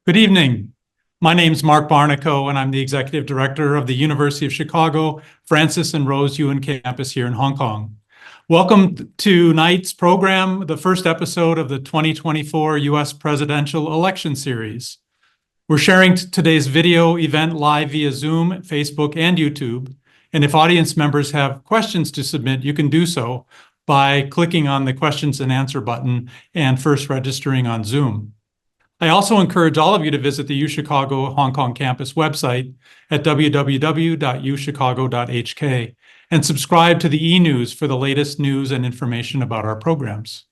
Good evening. My name's Mark Barnico, and I'm the Executive Director of the University of Chicago Francis and Rose Yuen campus here in Hong Kong. Welcome to tonight's program, the first episode of the 2024 U.S. Presidential Election Series. We're sharing today's video event live via Zoom, Facebook, and YouTube. And if audience members have questions to submit, you can do so by clicking on the questions and answer button and first registering on Zoom. I also encourage all of you to visit the UChicago Hong Kong campus website at www.uchicago.hk and subscribe to the e-news for the latest news and information about our programs.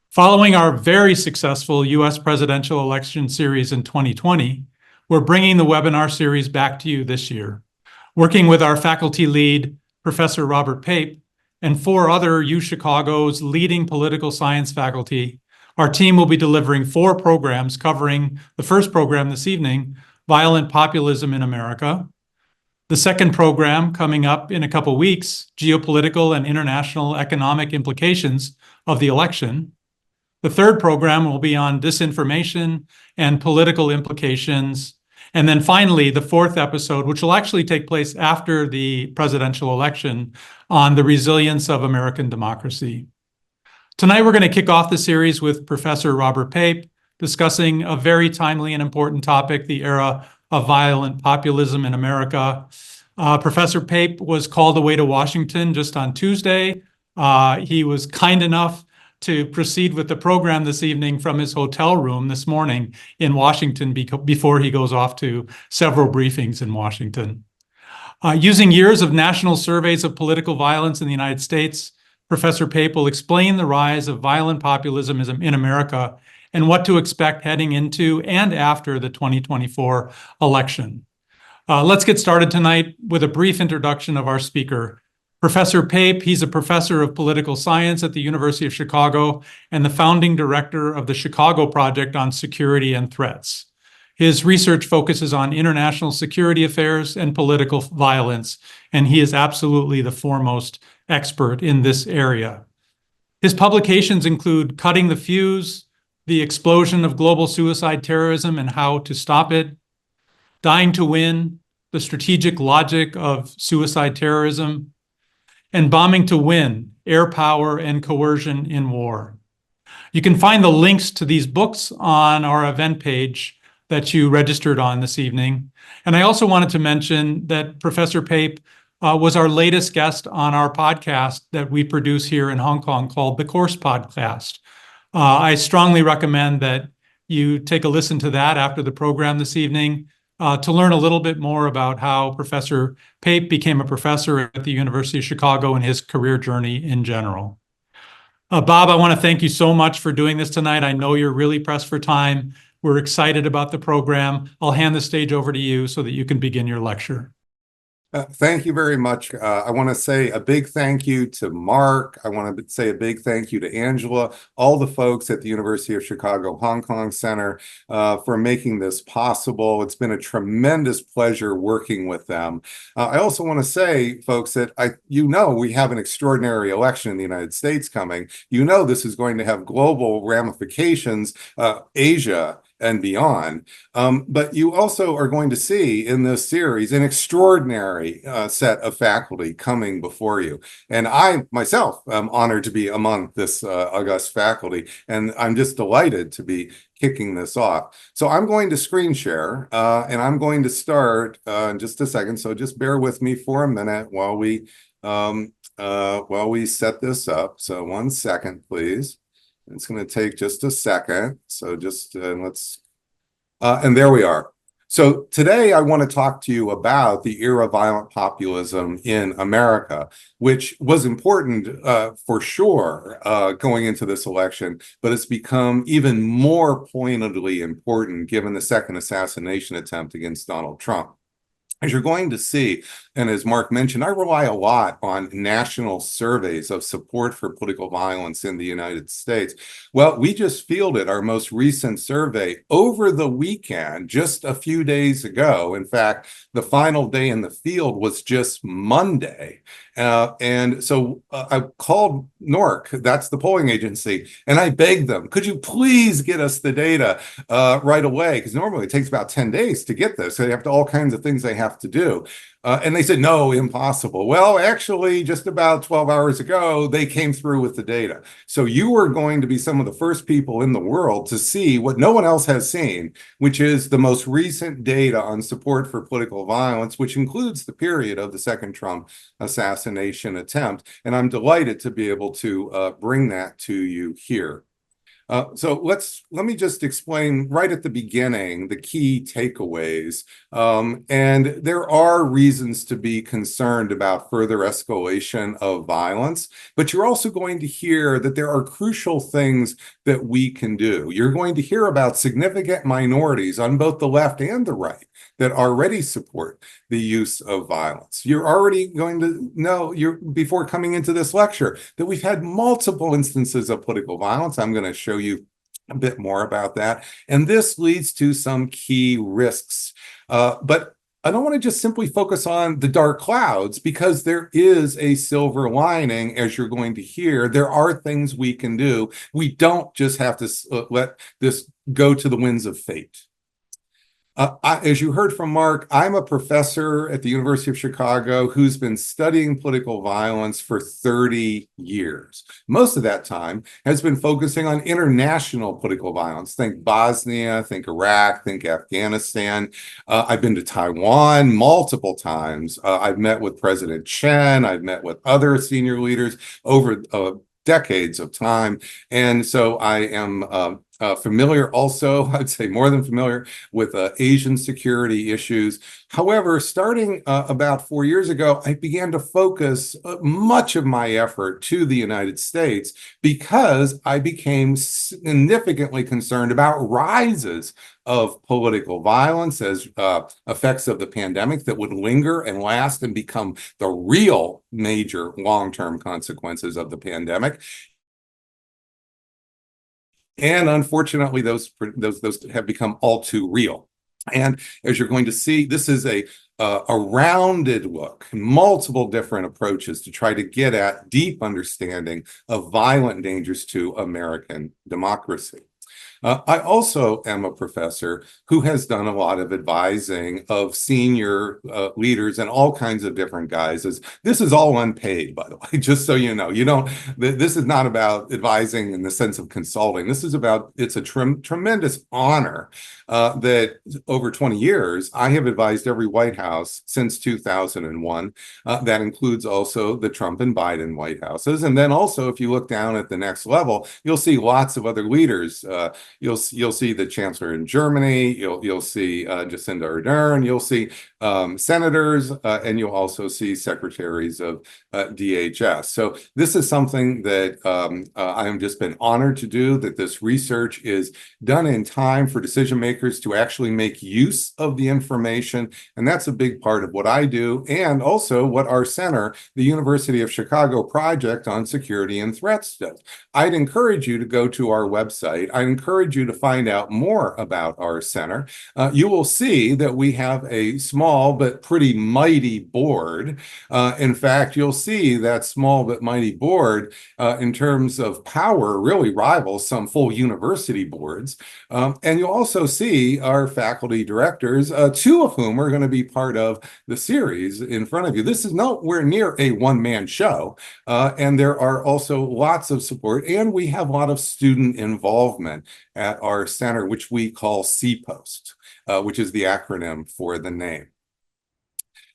Following our very successful U.S. presidential election series in 2020, we're bringing the webinar series back to you this year. Working with our faculty lead, Professor Robert Pape, and 4 other UChicago's leading political science faculty, our team will be delivering 4 programs covering the first program this evening, Violent Populism in America. The second program, coming up in a couple weeks, Geopolitical and International Economic Implications of the Election. The third program will be on disinformation and political implications. And then finally, the fourth episode, which will actually take place after the presidential election, on the resilience of American democracy. Tonight, we're going to kick off the series with Professor Robert Pape, discussing a very timely and important topic, the era of violent populism in America. Professor Pape was called away to Washington just on Tuesday. He was kind enough to proceed with the program this evening from his hotel room this morning in Washington before he goes off to several briefings in Washington. Using years of national surveys of political violence in the United States, Professor Pape will explain the rise of violent populism in America and what to expect heading into and after the 2024 election. Let's get started tonight with a brief introduction of our speaker. Professor Pape, he's a professor of political science at the University of Chicago and the founding director of the Chicago Project on Security and Threats. His research focuses on international security affairs and political violence, and he is absolutely the foremost expert in this area. His publications include Cutting the Fuse, The Explosion of Global Suicide Terrorism and How to Stop It, Dying to Win, The Strategic Logic of Suicide Terrorism, and Bombing to Win, Air Power and Coercion in War. You can find the links to these books on our event page that you registered on this evening. And I also wanted to mention that Professor Pape was our latest guest on our podcast that we produce here in Hong Kong called The Course Podcast. I strongly recommend that you take a listen to that after the program this evening to learn a little bit more about how Professor Pape became a professor at the University of Chicago and his career journey in general. Bob, I want to thank you so much for doing this tonight. I know you're really pressed for time. We're excited about the program. I'll hand the stage over to you so that you can begin your lecture. Thank you very much. I want to say a big thank you to Mark. I want to say a big thank you to Angela, all the folks at the University of Chicago Hong Kong Center for making this possible. It's been a tremendous pleasure working with them. I also want to say, folks, that we have an extraordinary election in the United States coming. This is going to have global ramifications, Asia and beyond. But you also are going to see in this series an extraordinary set of faculty coming before you. And I myself am honored to be among this august faculty, and I'm just delighted to be kicking this off. So I'm going to screen share, and I'm going to start in just a second. So just bear with me for a minute while we set this up. So 1 second, please. It's going to take just a second. So just and there we are. So today I want to talk to you about the era of violent populism in America, which was important for sure going into this election, but it's become even more pointedly important given the second assassination attempt against Donald Trump. As you're going to see, and as Mark mentioned, I rely a lot on national surveys of support for political violence in the United States. Well, we just fielded our most recent survey over the weekend, just a few days ago. In fact, the final day in the field was just Monday. And so I called NORC, that's the polling agency, and I begged them, could you please get us the data right away? Because normally it takes about 10 days to get this. So they have to all kinds of things they have to do. And they said, no, impossible. Well, actually, just about 12 hours ago, they came through with the data. So you are going to be some of the first people in the world to see what no one else has seen, which is the most recent data on support for political violence, which includes the period of the second Trump assassination attempt. And I'm delighted to be able to bring that to you here. So let me just explain right at the beginning the key takeaways. And there are reasons to be concerned about further escalation of violence, but you're also going to hear that there are crucial things that we can do. You're going to hear about significant minorities on both the left and the right that already support the use of violence. You're already going to know, before coming into this lecture, that we've had multiple instances of political violence. I'm going to show you a bit more about that. And this leads to some key risks. But I don't want to just simply focus on the dark clouds, because there is a silver lining, as you're going to hear. There are things we can do. We don't just have to let this go to the winds of fate. As you heard from Mark, I'm a professor at the University of Chicago who's been studying political violence for 30 years. Most of that time has been focusing on international political violence. Think Bosnia, think Iraq, think Afghanistan. I've been to Taiwan multiple times. I've met with President Chen. I've met with other senior leaders over decades of time. And so I am familiar also, I'd say more than familiar, with Asian security issues. However, starting about 4 years ago, I began to focus much of my effort to the United States, because I became significantly concerned about rises of political violence as effects of the pandemic that would linger and last and become the real major long-term consequences of the pandemic. And unfortunately, those have become all too real. And as you're going to see, this is a rounded look, multiple different approaches to try to get at deep understanding of violent dangers to American democracy. I also am a professor who has done a lot of advising of senior leaders and all kinds of different guises. This is all unpaid, by the way, just so you know. This is not about advising in the sense of consulting. This is about, it's a tremendous honor that over 20 years, I have advised every White House since 2001. That includes also the Trump and Biden White Houses. And then also, if you look down at the next level, you'll see lots of other leaders. You'll see the chancellor in Germany. You'll see Jacinda Ardern. You'll see senators, and you'll also see secretaries of DHS. So this is something that I have just been honored to do. That this research is done in time for decision makers to actually make use of the information, and that's a big part of what I do, and also what our center, the University of Chicago Project on Security and Threats, does. I'd encourage you to go to our website. I encourage you to find out more about our center. You will see that we have a small but pretty mighty board. In fact, you'll see that small but mighty board in terms of power really rivals some full university boards. And you'll also see our faculty directors, two of whom are going to be part of the series in front of you. This is nowhere near a one-man show, and there are also lots of support, and we have a lot of student involvement at our center, which we call CPOST, which is the acronym for the name.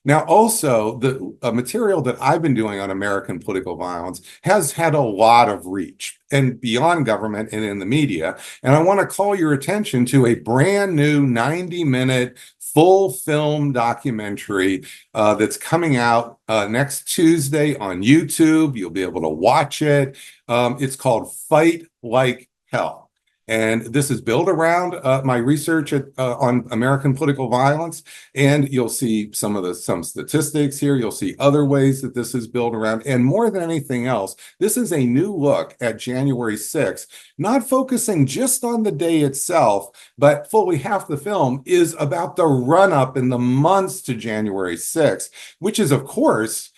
Now, also, the material that I've been doing on American political violence has had a lot of reach and beyond government and in the media. And I want to call your attention to a brand new 90-minute full film documentary that's coming out next Tuesday on YouTube. You'll be able to watch it. It's called Fight Like Hell. And this is built around my research on American political violence. And you'll see some statistics here. You'll see other ways that this is built around. And more than anything else, this is a new look at January 6th, not focusing just on the day itself, but fully half the film is about the run-up in the months to January 6th, which is, of course,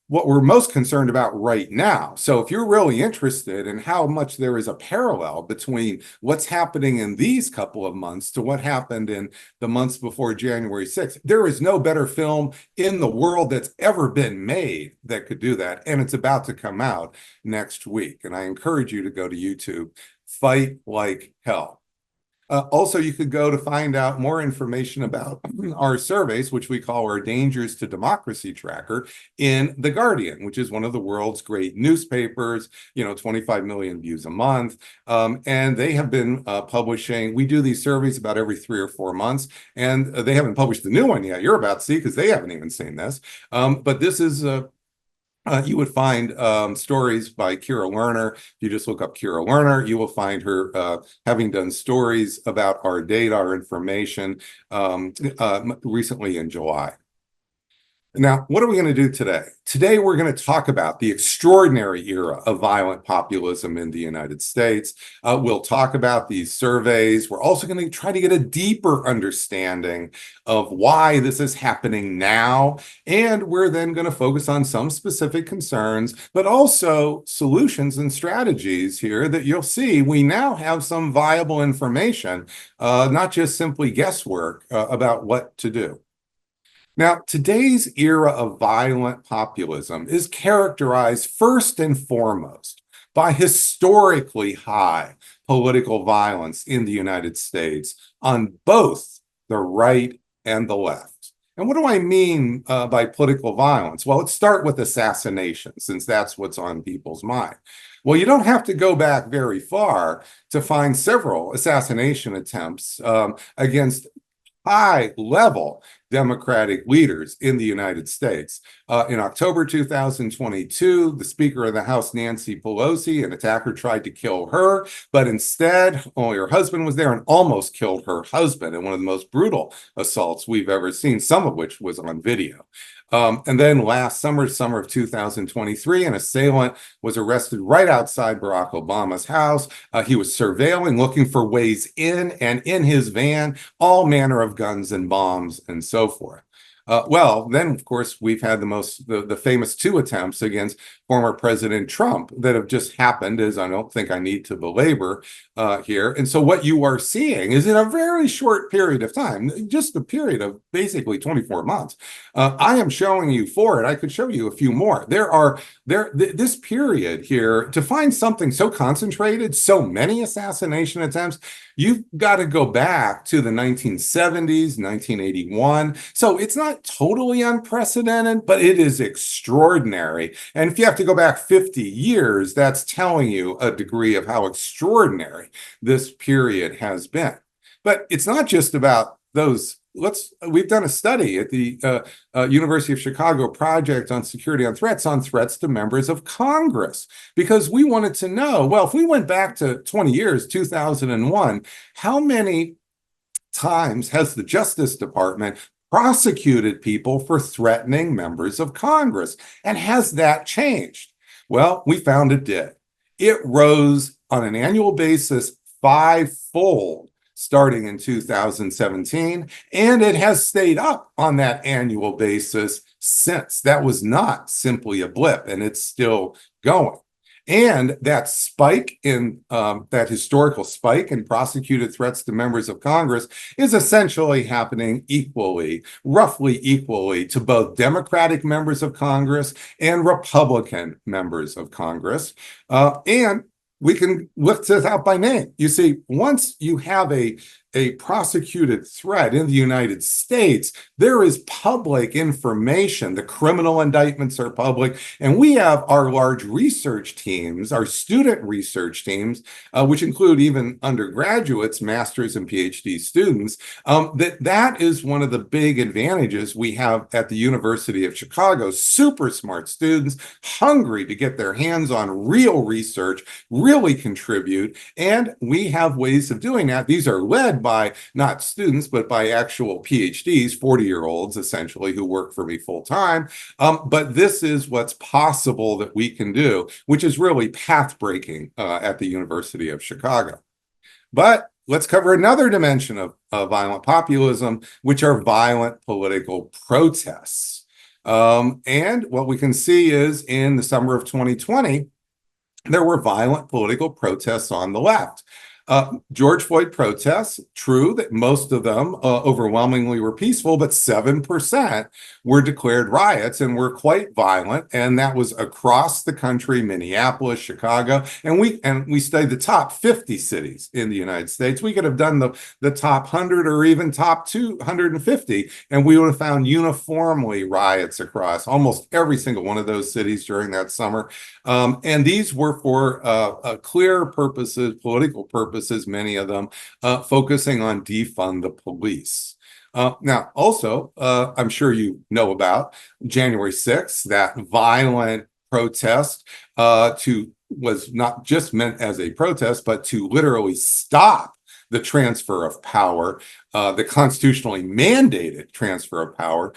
what we're most concerned about right now. So if you're really interested in how much there is a parallel between what's happening in these couple of months to what happened in the months before January 6th, there is no better film in the world that's ever been made that could do that. And it's about to come out next week. And I encourage you to go to YouTube, Fight Like Hell. Also, you could go to find out more information about our surveys, which we call our Dangers to Democracy Tracker, in The Guardian, which is one of the world's great newspapers, 25 million views a month. And they have been publishing, we do these surveys about every 3 or 4 months, and they haven't published the new one yet. You're about to see, because they haven't even seen this. But this is you would find stories by Kira Lerner. If you just look up Kira Lerner, you will find her having done stories about our data, our information, recently in July. Now, what are we going to do today? Today, we're going to talk about the extraordinary era of violent populism in the United States. We'll talk about these surveys. We're also going to try to get a deeper understanding of why this is happening now. And we're then going to focus on some specific concerns, but also solutions and strategies here that you'll see we now have some viable information, not just simply guesswork about what to do. Now, today's era of violent populism is characterized first and foremost by historically high political violence in the United States on both the right and the left. And what do I mean by political violence? Well, let's start with assassination, since that's what's on people's mind. Well, you don't have to go back very far to find several assassination attempts against high-level Democratic leaders in the United States. In October 2022, the Speaker of the House, Nancy Pelosi, an attacker tried to kill her, but instead, only her husband was there and almost killed her husband in one of the most brutal assaults we've ever seen, some of which was on video. And then last summer of 2023, an assailant was arrested right outside Barack Obama's house. He was surveilling, looking for ways in, and in his van, all manner of guns and bombs and so forth. Well, then, of course, we've had the famous 2 attempts against former President Trump that have just happened, as I don't think I need to belabor here. And so what you are seeing is in a very short period of time, just a period of basically 24 months, I am showing you 4, and I could show you a few more. This period here, to find something so concentrated, so many assassination attempts, you've got to go back to the 1970s, 1981. So it's not totally unprecedented, but it is extraordinary. And if you have to go back 50 years, that's telling you a degree of how extraordinary this period has been. But it's not just about those. We've done a study at the University of Chicago Project on Security on threats to members of Congress, because we wanted to know, well, if we went back to 20 years, 2001, how many times has the Justice Department prosecuted people for threatening members of Congress? And has that changed? Well, we found it did. It rose on an annual basis 5-fold starting in 2017, and it has stayed up on that annual basis since. That was not simply a blip, and it's still going. And that spike in that historical spike in prosecuted threats to members of Congress is essentially happening roughly equally to both Democratic members of Congress and Republican members of Congress. And we can look this out by name. You see, once you have a a prosecuted threat in the United States, there is public information. The criminal indictments are public, and we have our large research teams, our student research teams, which include even undergraduates, master's and PhD students. That is one of the big advantages we have at the University of Chicago. Super smart students, hungry to get their hands on real research, really contribute, and we have ways of doing that. These are led by not students, but by actual PhDs, 40-year-olds essentially, who work for me full time. But this is what's possible that we can do, which is really path-breaking at the University of Chicago. But let's cover another dimension of violent populism, which are violent political protests. And what we can see is in the summer of 2020, there were violent political protests on the left. George Floyd protests, true that most of them overwhelmingly were peaceful, but 7% were declared riots and were quite violent. And that was across the country, Minneapolis, Chicago. And we studied the top 50 cities in the United States. We could have done the top 100 or even top 250, and we would have found uniformly riots across almost every single one of those cities during that summer. And these were for clear purposes, political purposes, many of them focusing on defund the police. Now, also, I'm sure you know about January 6th, that violent protest was not just meant as a protest, but to literally stop the transfer of power, the constitutionally mandated transfer of power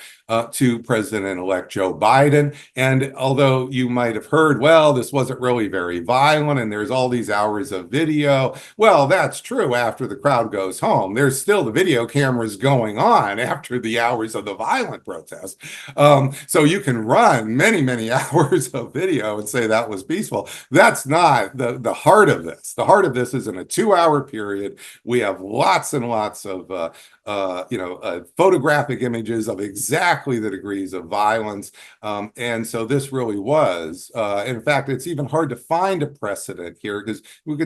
to President-elect Joe Biden. And although you might have heard, well, this wasn't really very violent and there's all these hours of video, well, that's true after the crowd goes home. There's still the video cameras going on after the hours of the violent protest. So you can run many, many hours of video and say that was peaceful. That's not the heart of this. The heart of this is in a 2-hour period. We have lots and lots of photographic images of exactly the degrees of violence. And so this really was, in fact, it's even hard to find a precedent here, because we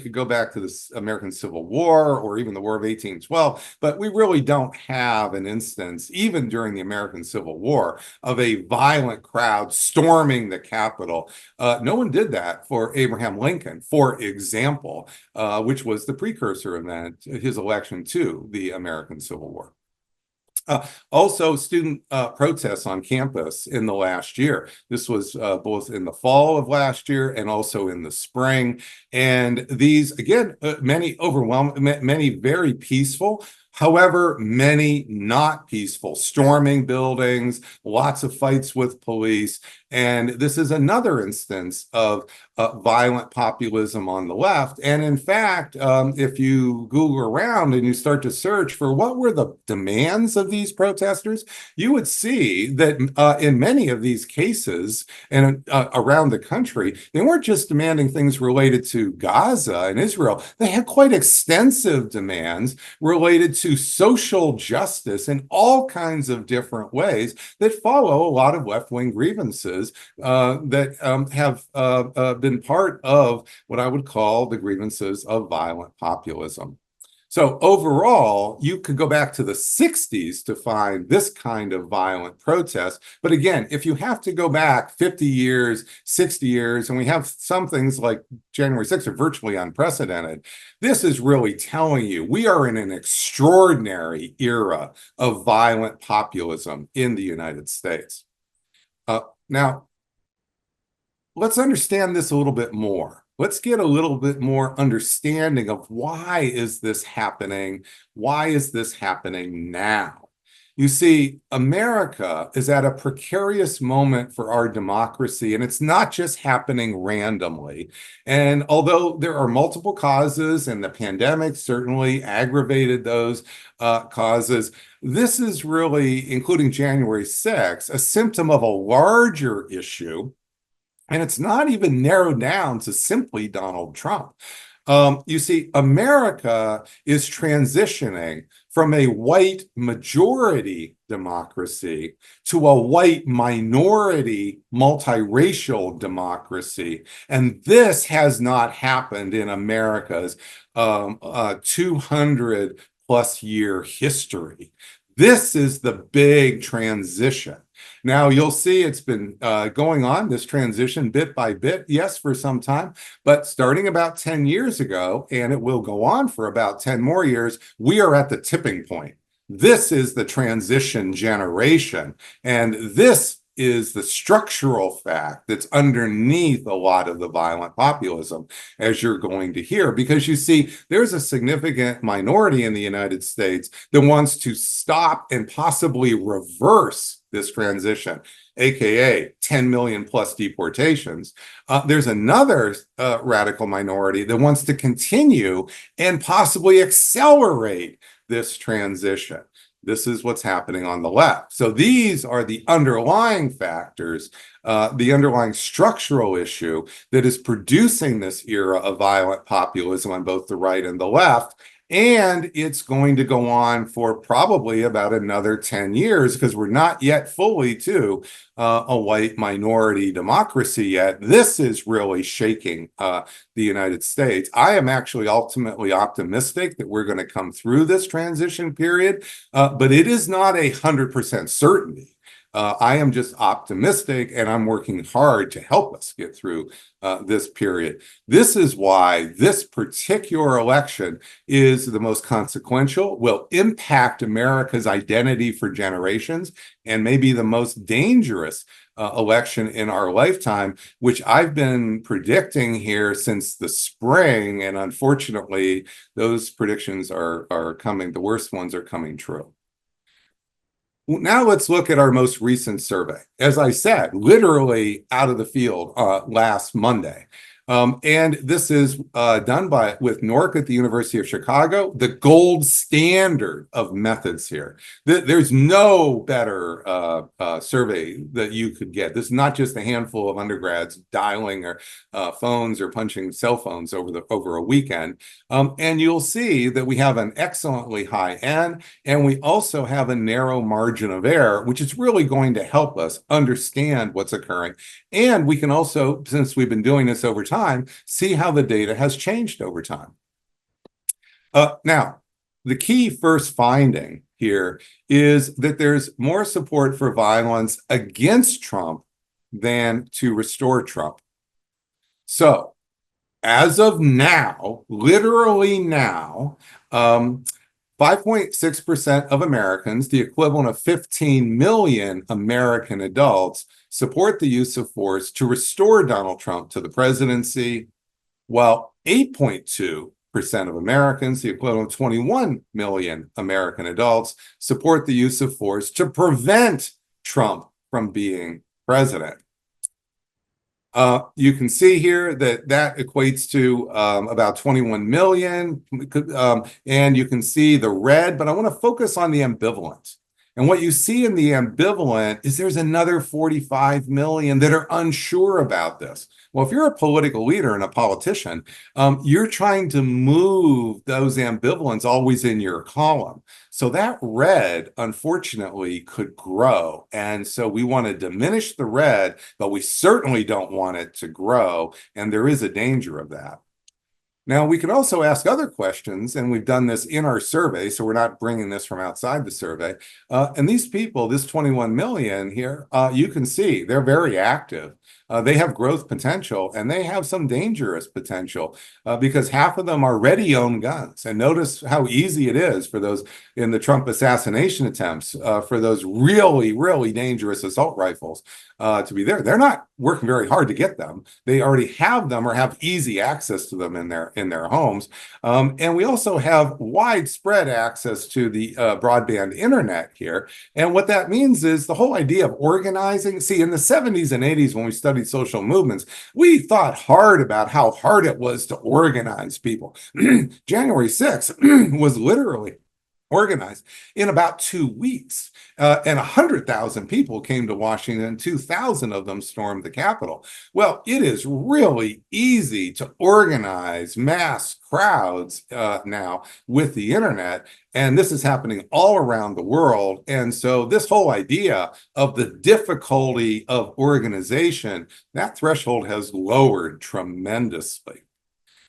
could go back to the American Civil War or even the War of 1812, but we really don't have an instance, even during the American Civil War, of a violent crowd storming the Capitol. No one did that for Abraham Lincoln, for example, which was the precursor of that, his election to the American Civil War. Also, student protests on campus in the last year. This was both in the fall of last year and also in the spring. And these, again, many very peaceful. However, many not peaceful, storming buildings, lots of fights with police. And this is another instance of violent populism on the left. And in fact, if you Google around and you start to search for what were the demands of these protesters, you would see that in many of these cases and around the country, they weren't just demanding things related to Gaza and Israel. They had quite extensive demands related to social justice in all kinds of different ways that follow a lot of left-wing grievances that have been part of what I would call the grievances of violent populism. So overall, you could go back to the 60s to find this kind of violent protest. But again, if you have to go back 50 years, 60 years, and we have some things like January 6th are virtually unprecedented, this is really telling you we are in an extraordinary era of violent populism in the United States. Now, let's understand this a little bit more. Let's get a little bit more understanding of why is this happening? Why is this happening now? You see, America is at a precarious moment for our democracy, and it's not just happening randomly. And although there are multiple causes, and the pandemic certainly aggravated those causes, this is really, including January 6th, a symptom of a larger issue. And it's not even narrowed down to simply Donald Trump. You see, America is transitioning from a white majority democracy to a white minority multiracial democracy. And this has not happened in America's 200 plus year history. This is the big transition. Now, you'll see it's been going on, this transition bit by bit, yes, for some time, but starting about 10 years ago, and it will go on for about 10 more years, we are at the tipping point. This is the transition generation, and this is the structural fact that's underneath a lot of the violent populism, as you're going to hear, because you see, there's a significant minority in the United States that wants to stop and possibly reverse this transition, aka 10 million plus deportations. There's another radical minority that wants to continue and possibly accelerate this transition. This is what's happening on the left. So these are the underlying factors, the underlying structural issue that is producing this era of violent populism on both the right and the left. And it's going to go on for probably about another 10 years because we're not yet fully to a white minority democracy yet. This is really shaking the United States. I am actually ultimately optimistic that we're going to come through this transition period, but it is not 100% certainty. I am just optimistic, and I'm working hard to help us get through this period. This is why this particular election is the most consequential, will impact America's identity for generations, and maybe the most dangerous election in our lifetime, which I've been predicting here since the spring. And unfortunately, those predictions are coming, the worst ones are coming true. Now let's look at our most recent survey. As I said, literally out of the field last Monday. And this is done with NORC at the University of Chicago, the gold standard of methods here. There's no better survey that you could get. This is not just a handful of undergrads dialing or phones or punching cell phones over a weekend. And you'll see that we have an excellently high N, and we also have a narrow margin of error, which is really going to help us understand what's occurring. And we can also, since we've been doing this over time, see how the data has changed over time. Now, the key first finding here is that there's more support for violence against Trump than to restore Trump. So, as of now, literally now, 5.6% of Americans, the equivalent of 15 million American adults, support the use of force to restore Donald Trump to the presidency, while 8.2% of Americans, the equivalent of 21 million American adults, support the use of force to prevent Trump from being president. You can see here that equates to about 21 million, and you can see the red, but I want to focus on the ambivalent. And what you see in the ambivalent is there's another 45 million that are unsure about this. Well, if you're a political leader and a politician, you're trying to move those ambivalents always in your column. So that red, unfortunately, could grow. And so we want to diminish the red, but we certainly don't want it to grow. And there is a danger of that. Now, we can also ask other questions, and we've done this in our survey, so we're not bringing this from outside the survey. And these people, this 21 million here, you can see they're very active. They have growth potential, and they have some dangerous potential because half of them already own guns. And notice how easy it is for those in the Trump assassination attempts, for those really, really dangerous assault rifles to be there. They're not working very hard to get them. They already have them or have easy access to them in their homes. And we also have widespread access to the broadband internet here. And what that means is the whole idea of organizing. See, in the 70s and 80s, when we studied social movements, we thought hard about how hard it was to organize people. January 6th was literally organized in about 2 weeks. And 100,000 people came to Washington, 2,000 of them stormed the Capitol. Well, it is really easy to organize mass crowds now with the internet, and this is happening all around the world. And so this whole idea of the difficulty of organization, that threshold has lowered tremendously.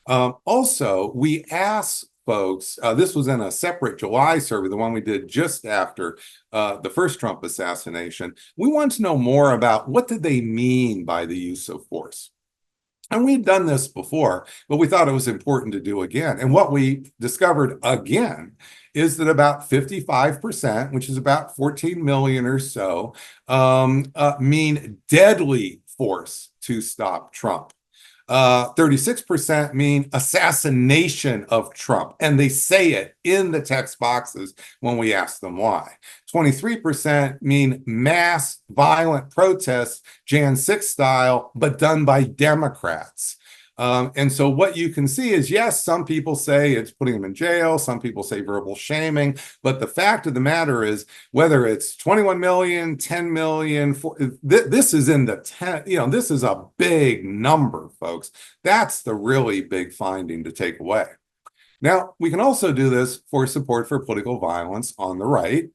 Also, we asked folks, this was in a separate July survey, the one we did just after the first Trump assassination. We want to know more about what did they mean by the use of force. And we'd done this before, but we thought it was important to do again. And what we discovered again is that about 55%, which is about 14 million or so, mean deadly force to stop Trump. 36% mean assassination of Trump, and they say it in the text boxes when we ask them why. 23% mean mass violent protests, Jan 6 style, but done by Democrats. And so what you can see is, yes, some people say it's putting them in jail. Some people say verbal shaming. But the fact of the matter is, whether it's 21 million, 10 million, this is in the 10, this is a big number, folks. That's the really big finding to take away. Now, we can also do this for support for political violence on the right.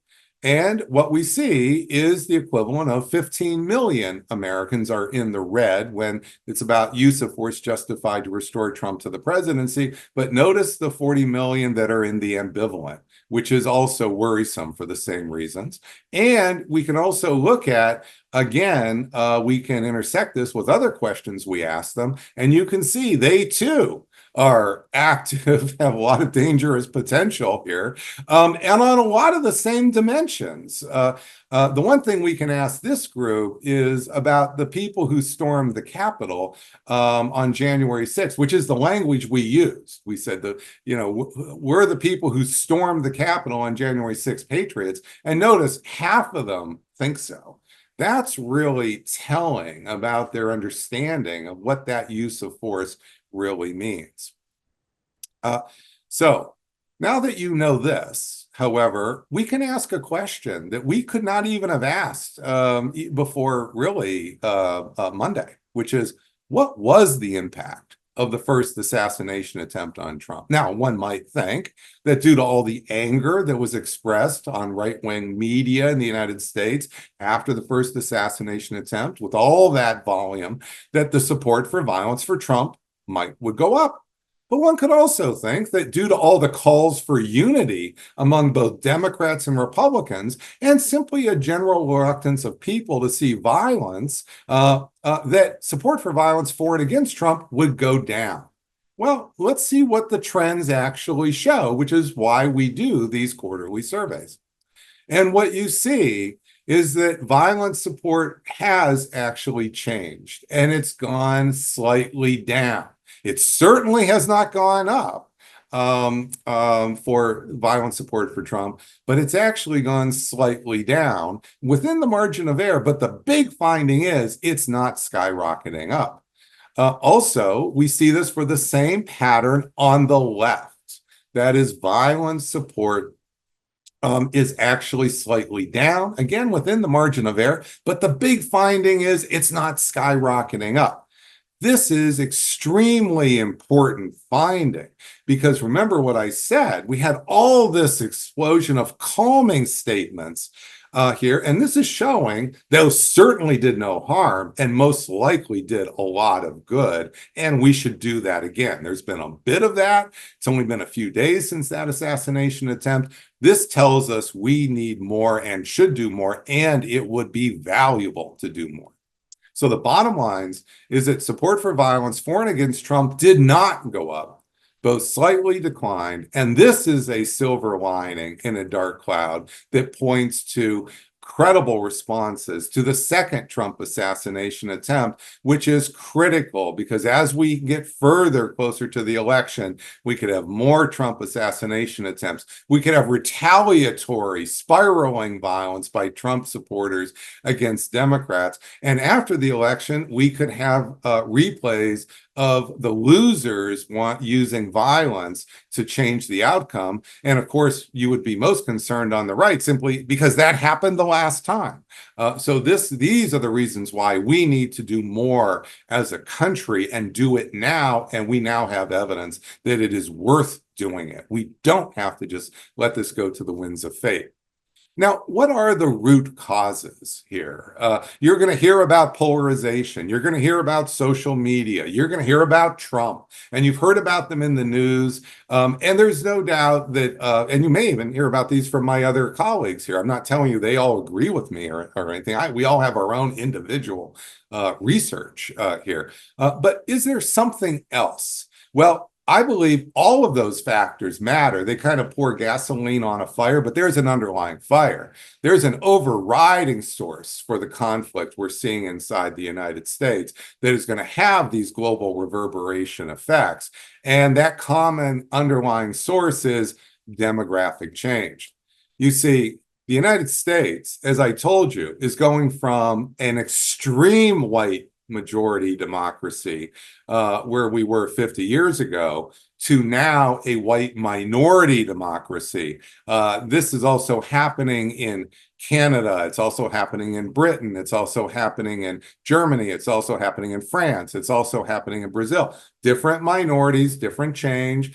And what we see is the equivalent of 15 million Americans are in the red when it's about use of force justified to restore Trump to the presidency. But notice the 40 million that are in the ambivalent, which is also worrisome for the same reasons. And we can also look at, again, we can intersect this with other questions we ask them, and you can see they too are active, have a lot of dangerous potential here, and on a lot of the same dimensions. The one thing we can ask this group is about the people who stormed the Capitol on January 6th, which is the language we used. We said that, we're the people who stormed the Capitol on January 6th, patriots. And notice half of them think so. That's really telling about their understanding of what that use of force really means. So now that you know this, however, we can ask a question that we could not even have asked before really Monday, which is, what was the impact of the first assassination attempt on Trump? Now, one might think that due to all the anger that was expressed on right-wing media in the United States after the first assassination attempt, with all that volume, that the support for violence for Trump would go up. But one could also think that due to all the calls for unity among both Democrats and Republicans, and simply a general reluctance of people to see violence, that support for violence for and against Trump would go down. Well, let's see what the trends actually show, which is why we do these quarterly surveys. And what you see is that violence support has actually changed, and it's gone slightly down. It certainly has not gone up for violent support for Trump, but it's actually gone slightly down within the margin of error. But the big finding is it's not skyrocketing up. Also, we see this for the same pattern on the left. That is, violent support is actually slightly down, again, within the margin of error. But the big finding is it's not skyrocketing up. This is extremely important finding, because remember what I said, we had all this explosion of calming statements here, and this is showing those certainly did no harm and most likely did a lot of good, and we should do that again. There's been a bit of that. It's only been a few days since that assassination attempt. This tells us we need more and should do more, and it would be valuable to do more. So the bottom lines is that support for violence for and against Trump did not go up, both slightly declined. And this is a silver lining in a dark cloud that points to credible responses to the second Trump assassination attempt, which is critical, because as we get further closer to the election, we could have more Trump assassination attempts. We could have retaliatory, spiraling violence by Trump supporters against Democrats. And after the election, we could have replays of the losers using violence to change the outcome. And of course, you would be most concerned on the right simply because that happened the last time. So these are the reasons why we need to do more as a country and do it now. And we now have evidence that it is worth doing it. We don't have to just let this go to the winds of fate. Now, what are the root causes here? You're going to hear about polarization. You're going to hear about social media. You're going to hear about Trump, and you've heard about them in the news. And there's no doubt that, and you may even hear about these from my other colleagues here. I'm not telling you they all agree with me or anything. We all have our own individual research here. But is there something else? Well, I believe all of those factors matter. They kind of pour gasoline on a fire, but there's an underlying fire. There's an overriding source for the conflict we're seeing inside the United States that is going to have these global reverberation effects. And that common underlying source is demographic change. You see, the United States, as I told you, is going from an extreme white majority democracy where we were 50 years ago to now a white minority democracy. This is also happening in Canada. It's also happening in Britain. It's also happening in Germany. It's also happening in France. It's also happening in Brazil. Different minorities, different change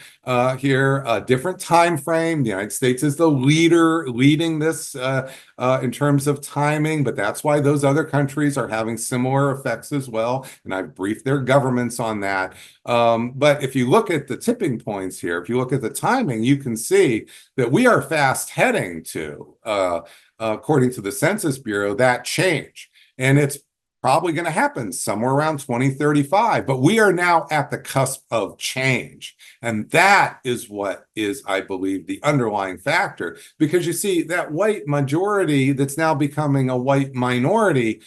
here, different time frame. The United States is the leader leading this in terms of timing, but that's why those other countries are having similar effects as well. And I've briefed their governments on that. But if you look at the tipping points here, if you look at the timing, you can see that we are fast heading to, according to the Census Bureau, that change. And it's probably going to happen somewhere around 2035. But we are now at the cusp of change. And that is what is, I believe, the underlying factor. Because you see, that white majority that's now becoming a white minority,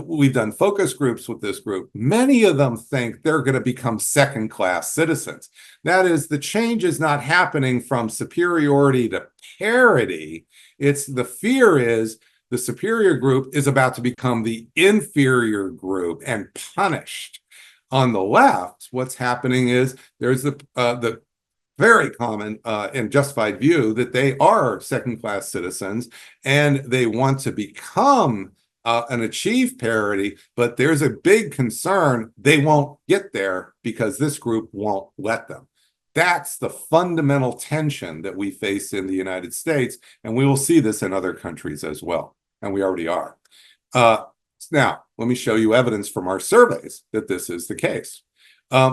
we've done focus groups with this group. Many of them think they're going to become second-class citizens. That is, the change is not happening from superiority to parity. It's the fear is the superior group is about to become the inferior group and punished. On the left, what's happening is there's the very common and justified view that they are second-class citizens and they want to become and achieve parity, but there's a big concern they won't get there because this group won't let them. That's the fundamental tension that we face in the United States, and we will see this in other countries as well, and we already are. Now, let me show you evidence from our surveys that this is the case.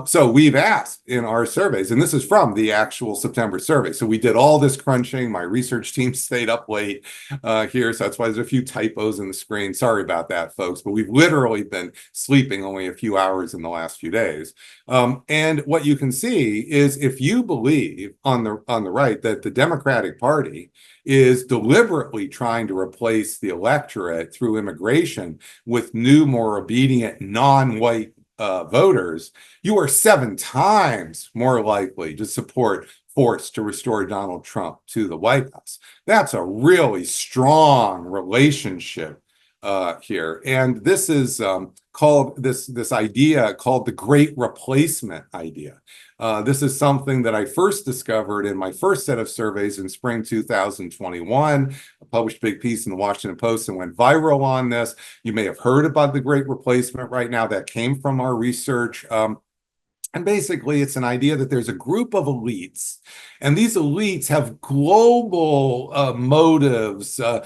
So we've asked in our surveys, and this is from the actual September survey. So we did all this crunching. My research team stayed up late here. So that's why there's a few typos in the screen. Sorry about that, folks. But we've literally been sleeping only a few hours in the last few days. And what you can see is if you believe on the right that the Democratic Party is deliberately trying to replace the electorate through immigration with new, more obedient, non-white voters, you are 7 times more likely to support force to restore Donald Trump to the White House. That's a really strong relationship here. And this is called this idea called the Great Replacement idea. This is something that I first discovered in my first set of surveys in spring 2021. I published a big piece in the Washington Post and went viral on this. You may have heard about the Great Replacement right now. That came from our research. And basically, it's an idea that there's a group of elites, and these elites have global motives. They're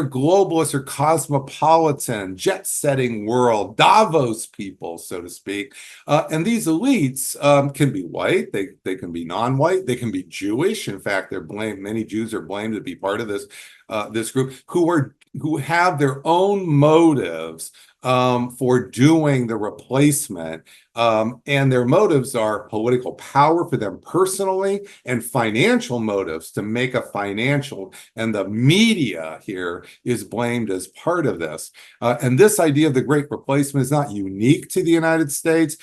globalists or cosmopolitan, jet-setting world, Davos people, so to speak. And these elites can be white, they can be non-white, they can be Jewish. In fact, they're blamed. Many Jews are blamed to be part of this group who have their own motives for doing the replacement. And their motives are political power for them personally and financial motives to make a financial, and the media here is blamed as part of this. And this idea of the Great Replacement is not unique to the United States.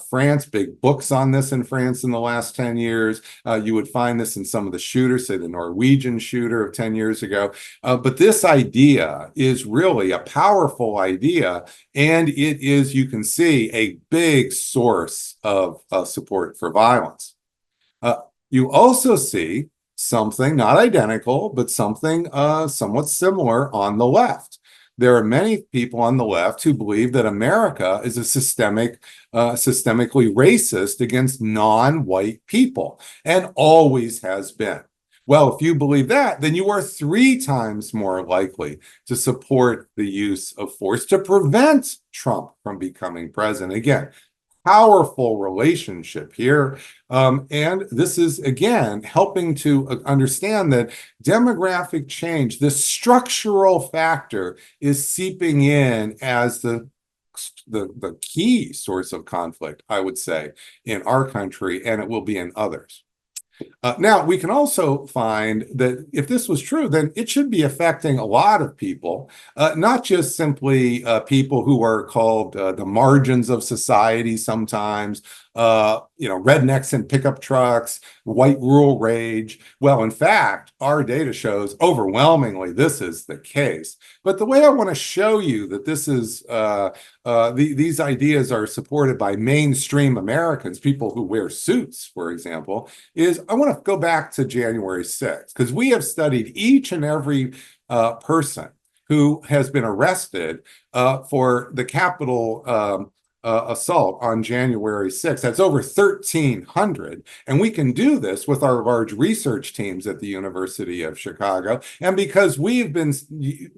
France, big books on this in France in the last 10 years. You would find this in some of the shooters, say the Norwegian shooter of 10 years ago. But this idea is really a powerful idea And it is, you can see, a big source of support for violence. You also see something not identical, but something somewhat similar on the left. There are many people on the left who believe that America is a systemically racist against non-white people, and always has been. Well, if you believe that, then you are 3 times more likely to support the use of force to prevent Trump from becoming president. Again, powerful relationship here. And this is, again, helping to understand that demographic change, the structural factor, is seeping in as the key source of conflict, I would say, in our country, and it will be in others. Now, we can also find that if this was true, then it should be affecting a lot of people, not just simply people who are called the margins of society sometimes, rednecks in pickup trucks, white rural rage. Well, in fact, our data shows overwhelmingly this is the case. But the way I want to show you that this is, these ideas are supported by mainstream Americans, people who wear suits, for example, is I want to go back to January 6th, because we have studied each and every person who has been arrested for the Capitol assault on January 6th. That's over 1,300. And we can do this with our large research teams at the University of Chicago. And because we've been, studying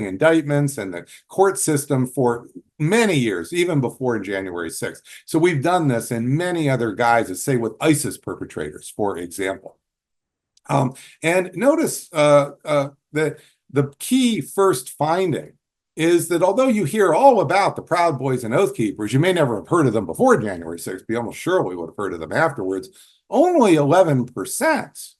indictments and the court system for many years, even before January 6th. So we've done this in many other guises, say with ISIS perpetrators, for example. And notice that the key first finding is that although you hear all about the Proud Boys and Oath Keepers, you may never have heard of them before January 6th, but you almost surely would have heard of them afterwards. Only 11%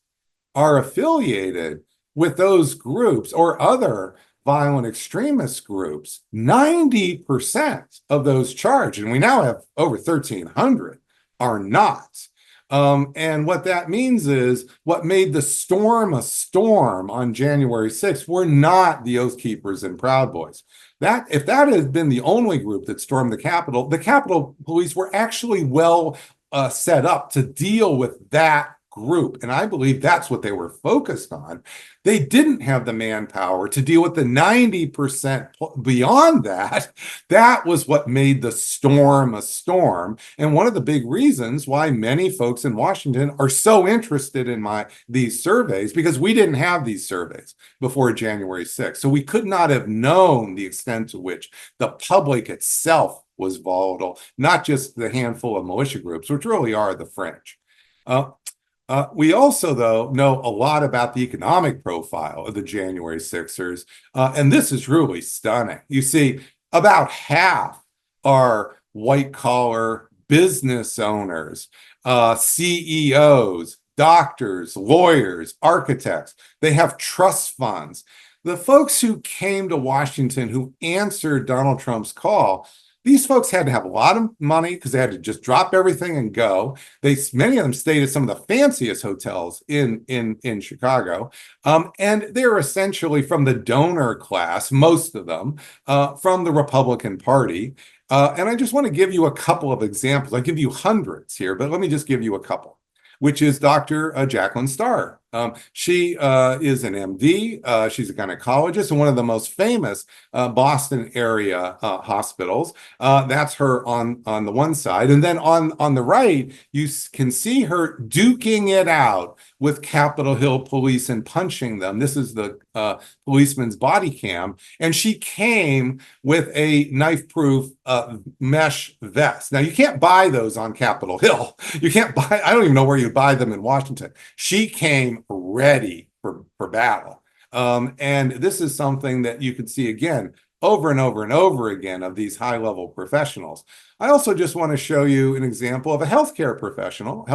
are affiliated with those groups or other violent extremist groups. 90% of those charged, and we now have over 1,300, are not. And what that means is what made the storm a storm on January 6th were not the Oath Keepers and Proud Boys. If that had been the only group that stormed the Capitol Police were actually well set up to deal with that group. And I believe that's what they were focused on. They didn't have the manpower to deal with the 90% beyond that. That was what made the storm a storm. And one of the big reasons why many folks in Washington are so interested in these surveys, because we didn't have these surveys before January 6th. So we could not have known the extent to which the public itself was volatile, not just the handful of militia groups, which really are the fringe. We also, though, know a lot about the economic profile of the January 6ers, and this is really stunning. You see, about half are white-collar business owners, CEOs, doctors, lawyers, architects. They have trust funds. The folks who came to Washington who answered Donald Trump's call, these folks had to have a lot of money because they had to just drop everything and go. Many of them stayed at some of the fanciest hotels in Chicago. And they're essentially from the donor class, most of them, from the Republican Party. And I just want to give you a couple of examples. I give you hundreds here, but let me just give you a couple, which is Dr. Jacqueline Starr. She is an MD. She's a gynecologist in one of the most famous Boston area hospitals. That's her on the one side. And then on the right, you can see her duking it out with Capitol Hill police and punching them. This is the policeman's body cam. And she came with a knife-proof mesh vest. Now, you can't buy those on Capitol Hill. You can't buy, I don't even know where you buy them in Washington. She came ready for battle. And this is something that you can see again over and over and over again of these high-level professionals. I also just want to show you an example of a healthcare professional,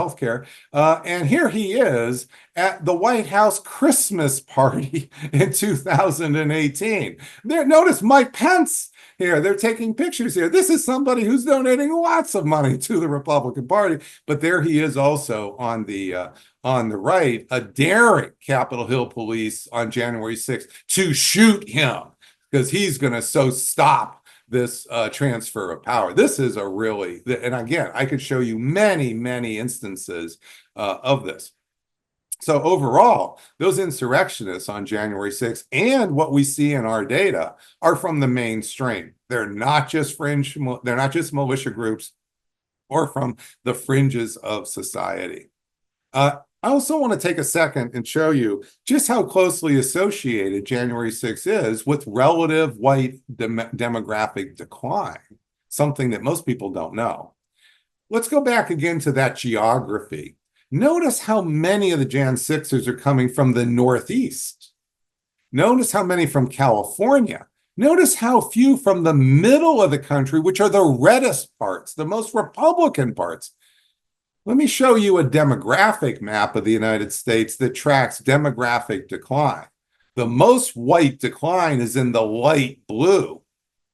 and here he is at the White House Christmas party in 2018. Notice Mike Pence here. They're taking pictures here. This is somebody who's donating lots of money to the Republican Party, but there he is also on the right, daring Capitol Hill police on January 6th to shoot him. because he's going to stop this transfer of power. This is a really, and again, I could show you many, many instances of this. So overall, those insurrectionists on January 6th and what we see in our data are from the mainstream. They're not just fringe, they're not just militia groups or from the fringes of society. I also want to take a second and show you just how closely associated January 6th is with relative white demographic decline, something that most people don't know. Let's go back again to that geography. Notice how many of the Jan 6ers are coming from the Northeast. Notice how many from California. Notice how few from the middle of the country, which are the reddest parts, the most Republican parts. Let me show you a demographic map of the United States that tracks demographic decline. The most white decline is in the light blue,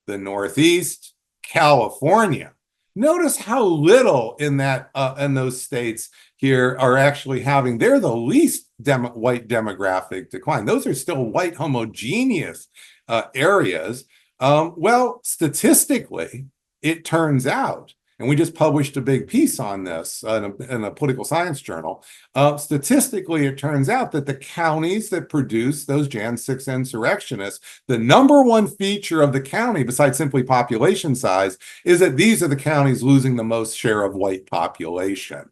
the Northeast, California. Notice how little in those states here are actually having, they're the least white demographic decline. Those are still white homogeneous areas. Well, statistically, it turns out, and we just published a big piece on this in a political science journal. Statistically, it turns out that the counties that produce those Jan 6 insurrectionists, the number one feature of the county, besides simply population size, is that these are the counties losing the most share of white population.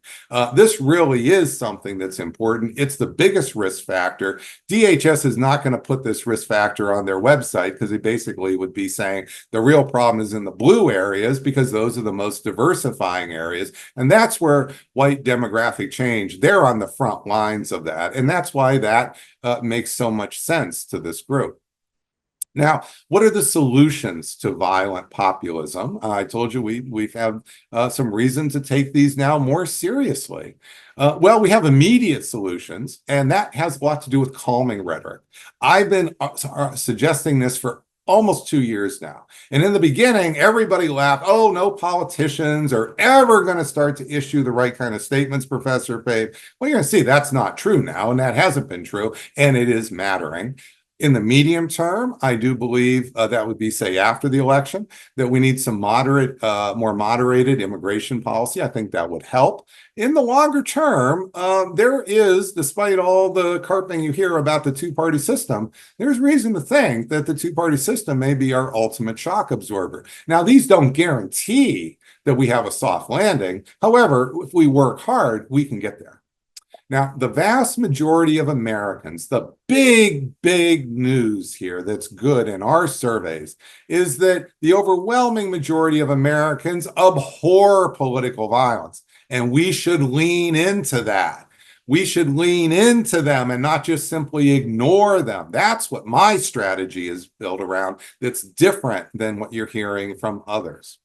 This really is something that's important. It's the biggest risk factor. DHS is not going to put this risk factor on their website because it basically would be saying the real problem is in the blue areas because those are the most diversifying areas. And that's where white demographic change, they're on the front lines of that. And that's why that makes so much sense to this group. Now, what are the solutions to violent populism? I told you we have some reason to take these now more seriously. Well, we have immediate solutions, and that has a lot to do with calming rhetoric. I've been suggesting this for almost 2 years now. And in the beginning, everybody laughed, oh, no politicians are ever going to start to issue the right kind of statements, Professor Pape. Well, you're going to see that's not true now, and that hasn't been true, and it is mattering. In the medium term, I do believe that would be, say, after the election, that we need some more moderated immigration policy. I think that would help. In the longer term, there is, despite all the carping you hear about the two-party system, there's reason to think that the two-party system may be our ultimate shock absorber. Now, these don't guarantee that we have a soft landing. However, if we work hard, we can get there. Now, the vast majority of Americans, the big news here that's good in our surveys is that the overwhelming majority of Americans abhor political violence, and we should lean into that. We should lean into them and not just simply ignore them. That's what my strategy is built around that's different than what you're hearing from others.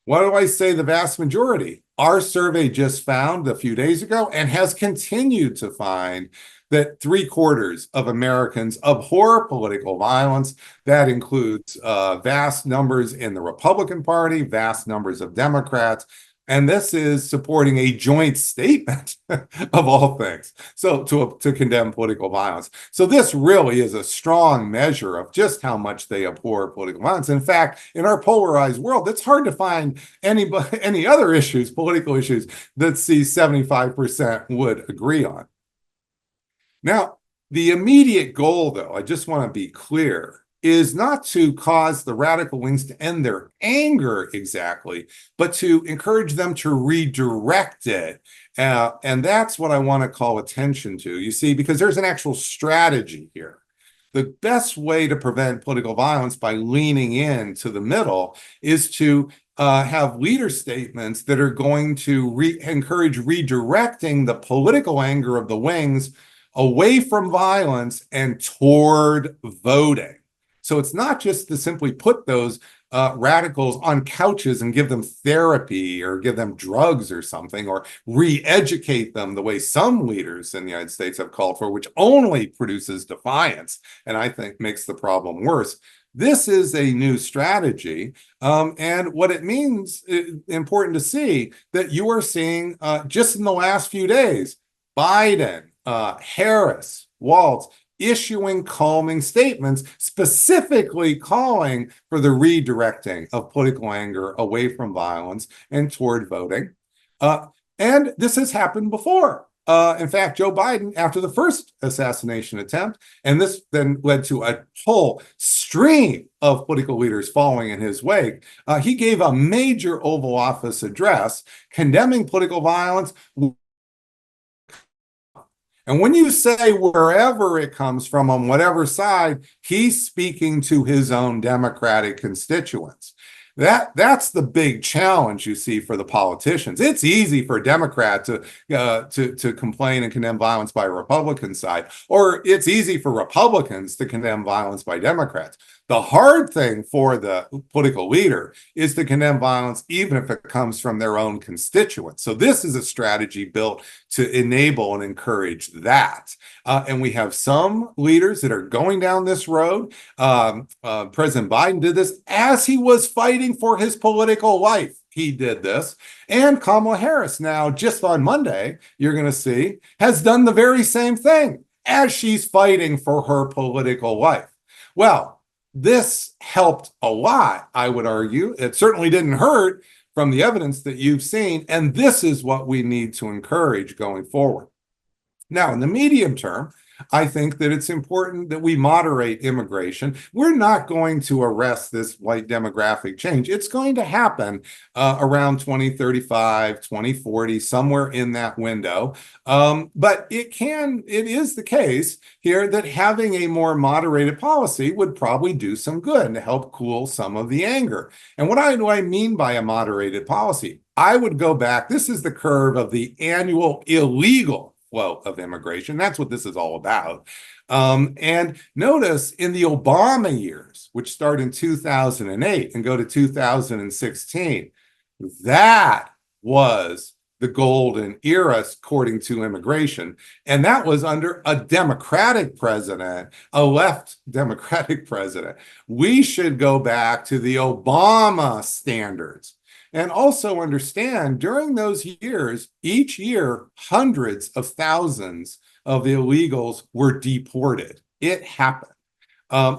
What do I say the vast majority? Our survey just found a few days ago and has continued to find that 3/4 of Americans abhor political violence. That includes vast numbers in the Republican Party, vast numbers of Democrats. And this is supporting a joint statement of all things, so to condemn political violence. So this really is a strong measure of just how much they abhor political violence. In fact, in our polarized world, it's hard to find any other issues, political issues, that 75% would agree on. Now, the immediate goal, though, I just want to be clear, is not to cause the radical wings to end their anger exactly, but to encourage them to redirect it. And that's what I want to call attention to, you see, because there's an actual strategy here. The best way to prevent political violence by leaning into the middle is to have leader statements that are going to encourage redirecting the political anger of the wings away from violence and toward voting. So it's not just to simply put those radicals on couches and give them therapy or give them drugs or something, or re-educate them the way some leaders in the United States have called for, which only produces defiance and I think makes the problem worse. This is a new strategy. And what it means, important to see, that you are seeing just in the last few days, Biden, Harris, Waltz, issuing calming statements, specifically calling for the redirecting of political anger away from violence and toward voting. And this has happened before. In fact, Joe Biden, after the first assassination attempt, and this then led to a whole stream of political leaders following in his wake, he gave a major Oval Office address condemning political violence. And when you say wherever it comes from, on whatever side, he's speaking to his own Democratic constituents. That's the big challenge you see for the politicians. It's easy for a Democrat to complain and condemn violence by a Republican side, or it's easy for Republicans to condemn violence by Democrats. The hard thing for the political leader is to condemn violence, even if it comes from their own constituents. So this is a strategy built to enable and encourage that. And we have some leaders that are going down this road. President Biden did this as he was fighting for his political life. He did this. And Kamala Harris now, just on Monday, you're going to see, has done the very same thing as she's fighting for her political life. Well, this helped a lot, I would argue. It certainly didn't hurt from the evidence that you've seen. And this is what we need to encourage going forward. Now, in the medium term, I think that it's important that we moderate immigration. We're not going to arrest this white demographic change. It's going to happen around 2035, 2040, somewhere in that window. But it is the case here that having a more moderated policy would probably do some good to help cool some of the anger. And what do I mean by a moderated policy? I would go back. This is the curve of the annual illegal flow of immigration. That's what this is all about. And notice in the Obama years, which start in 2008 and go to 2016, that was the golden era according to immigration. And that was under a Democratic president, a left Democratic president. We should go back to the Obama standards. And also understand during those years, each year, hundreds of thousands of illegals were deported. It happened.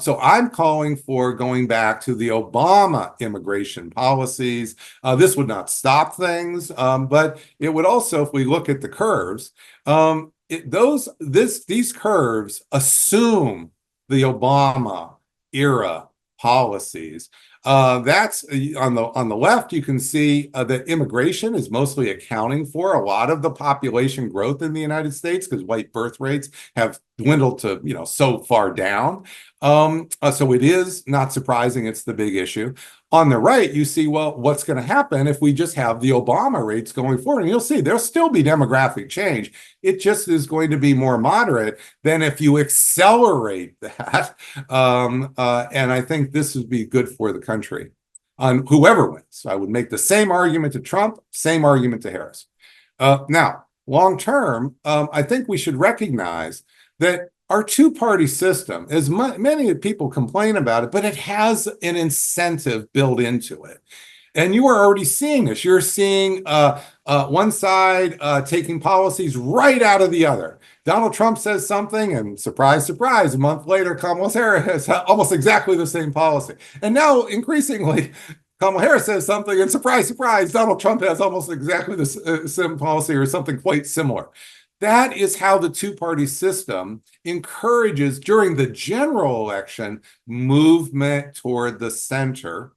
So I'm calling for going back to the Obama immigration policies. This would not stop things, but it would also, if we look at the curves, these curves assume the Obama era policies. That's on the left, you can see that immigration is mostly accounting for a lot of the population growth in the United States because white birth rates have dwindled to, so far down. So it is not surprising it's the big issue. On the right, you see, well, what's going to happen if we just have the Obama rates going forward? And you'll see there'll still be demographic change. It just is going to be more moderate than if you accelerate that. And I think this would be good for the country on whoever wins. I would make the same argument to Trump, same argument to Harris. Now, long term, I think we should recognize that our two-party system, as many people complain about it, but it has an incentive built into it. And you are already seeing this. You're seeing one side taking policies right out of the other. Donald Trump says something, and surprise, surprise, a month later, Kamala Harris has almost exactly the same policy. And now, increasingly, Kamala Harris says something, and surprise, surprise, Donald Trump has almost exactly the same policy or something quite similar. That is how the two-party system encourages, during the general election, movement toward the center.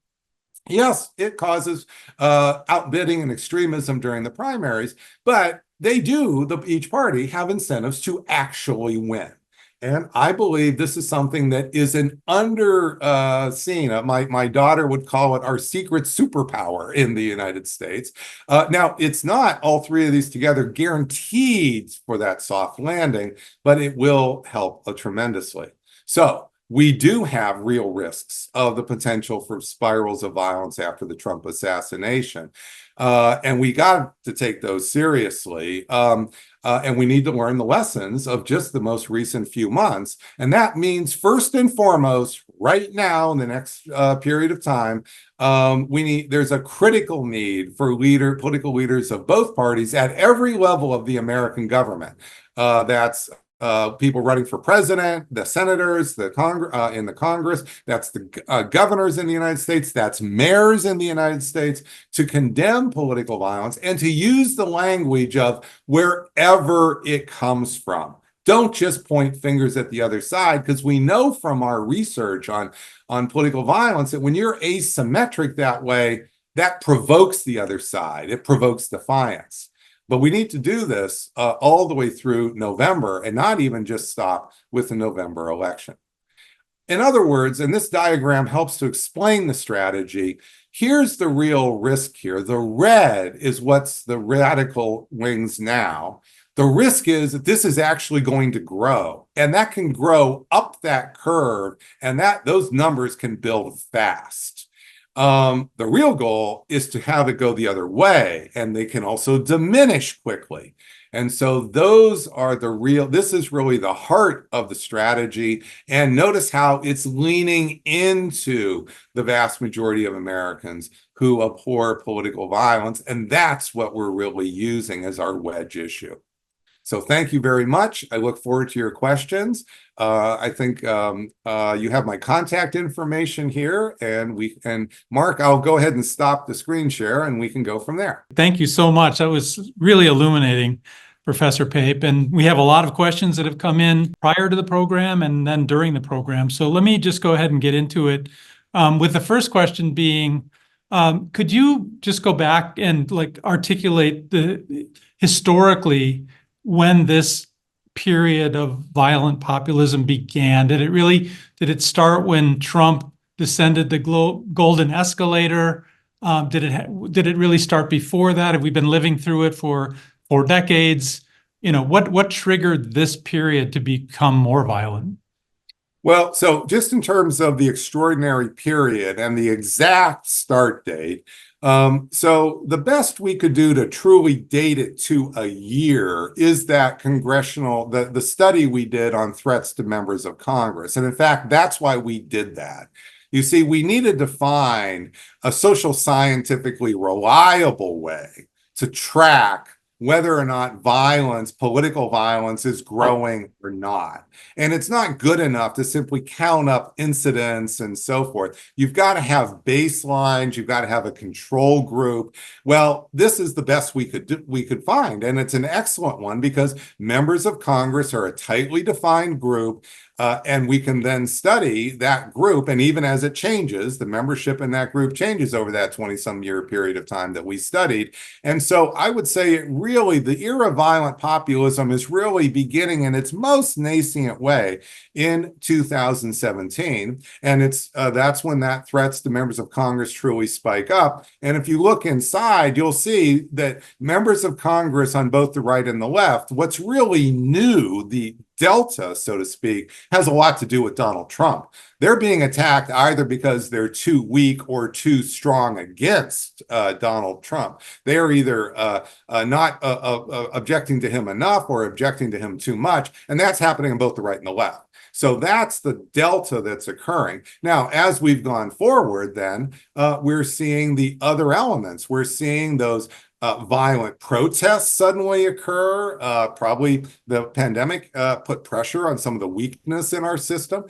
Yes, it causes outbidding and extremism during the primaries, but they do, each party, have incentives to actually win. And I believe this is something that is an underseen. My daughter would call it our secret superpower in the United States. Now, it's not all three of these together guaranteed for that soft landing, but it will help tremendously. So we do have real risks of the potential for spirals of violence after the Trump assassination. And we got to take those seriously. And we need to learn the lessons of just the most recent few months. And that means, first and foremost, right now in the next period of time, there's a critical need for political leaders of both parties at every level of the American government. That's people running for president, the senators, the in the Congress, that's the governors in the United States, that's mayors in the United States, to condemn political violence and to use the language of wherever it comes from. Don't just point fingers at the other side, because we know from our research on political violence that when you're asymmetric that way, that provokes the other side. It provokes defiance. But we need to do this all the way through November, and not even just stop with the November election. In other words, and this diagram helps to explain the strategy, here's the real risk here. The red is what's the radical wings now. The risk is that this is actually going to grow, and that can grow up that curve, and those numbers can build fast. The real goal is to have it go the other way, and they can also diminish quickly. And so this is really the heart of the strategy. And notice how it's leaning into the vast majority of Americans who abhor political violence. And that's what we're really using as our wedge issue. So thank you very much. I look forward to your questions. I think you have my contact information here, and Mark, I'll go ahead and stop the screen share and we can go from there. Thank you so much. That was really illuminating, Professor Pape. And we have a lot of questions that have come in prior to the program and then during the program. So let me just go ahead and get into it. With the first question being, could you just go back and articulate historically when this period of violent populism began? Did it start when Trump descended the golden escalator? Did it really start before that? Have we been living through it for decades? What triggered this period to become more violent? Well, so just in terms of the extraordinary period and the exact start date, so the best we could do to truly date it to a year is that the study we did on threats to members of Congress. And in fact, that's why we did that. You see, we needed to find a social scientifically reliable way to track whether or not political violence is growing or not. And it's not good enough to simply count up incidents and so forth. You've got to have baselines. You've got to have a control group. Well, this is the best we could find. And it's an excellent one because members of Congress are a tightly defined group. And we can then study that group. And even as it changes, the membership in that group changes over that 20-some year period of time that we studied. And so I would say the era of violent populism is really beginning in its most nascent way in 2017. And that's when that threats to members of Congress truly spike up. And if you look inside, you'll see that members of Congress on both the right and the left, what's really new, the delta, so to speak, has a lot to do with Donald Trump. They're being attacked either because they're too weak or too strong against Donald Trump. They are either not objecting to him enough or objecting to him too much, and that's happening on both the right and the left. So that's the delta that's occurring. Now, as we've gone forward, then we're seeing the other elements. We're seeing those violent protests suddenly occur. Probably the pandemic put pressure on some of the weakness in our system.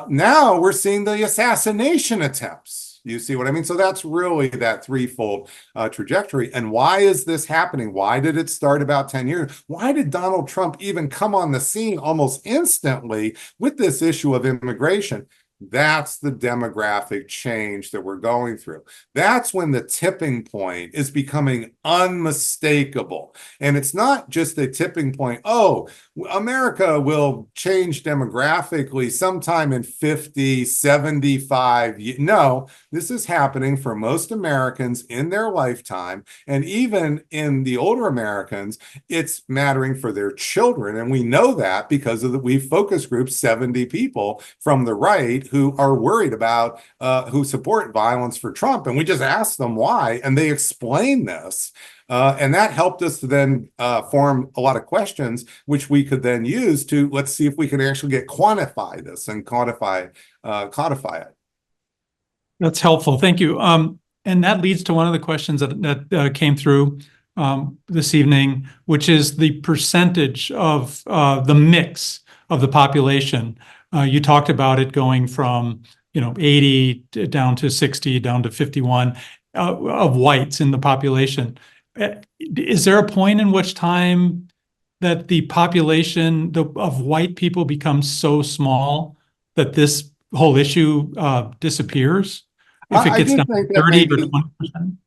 Now we're seeing the assassination attempts. You see what I mean? So that's really that threefold trajectory. And why is this happening? Why did it start about 10 years? Why did Donald Trump even come on the scene almost instantly with this issue of immigration? That's the demographic change that we're going through. That's when the tipping point is becoming unmistakable. And it's not just a tipping point, oh, America will change demographically sometime in 50, 75. No, this is happening for most Americans in their lifetime. And even in the older Americans, it's mattering for their children. And we know that because of we focus group 70 people from the right who are worried about, who support violence for Trump. And we just asked them why, and they explain this. And that helped us to then form a lot of questions, which we could then use to, let's see if we can actually quantify this and codify it. That's helpful. Thank you. And that leads to one of the questions that came through this evening, which is the percentage of the mix of the population. You talked about it going from 80 down to 60, down to 51 of whites in the population. Is there a point in which time that the population of white people becomes so small that this whole issue disappears? If it I gets do down think to that 30 or maybe. 20%?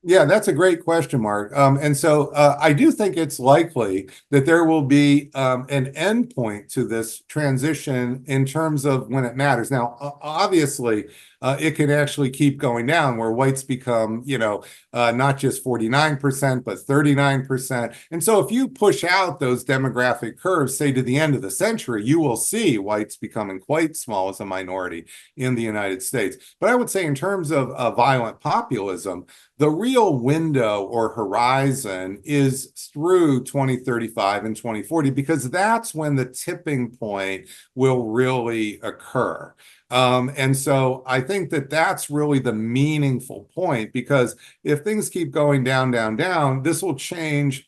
Yeah, that's a great question, Mark. And so I do think it's likely that there will be an endpoint to this transition in terms of when it matters. Now, obviously, it can actually keep going down where whites become, not just 49%, but 39%. And so if you push out those demographic curves, say to the end of the century, you will see whites becoming quite small as a minority in the United States. But I would say in terms of violent populism, the real window or horizon is through 2035 and 2040, because that's when the tipping point will really occur. And so I think that that's really the meaningful point, because if things keep going down, down, down, this will change.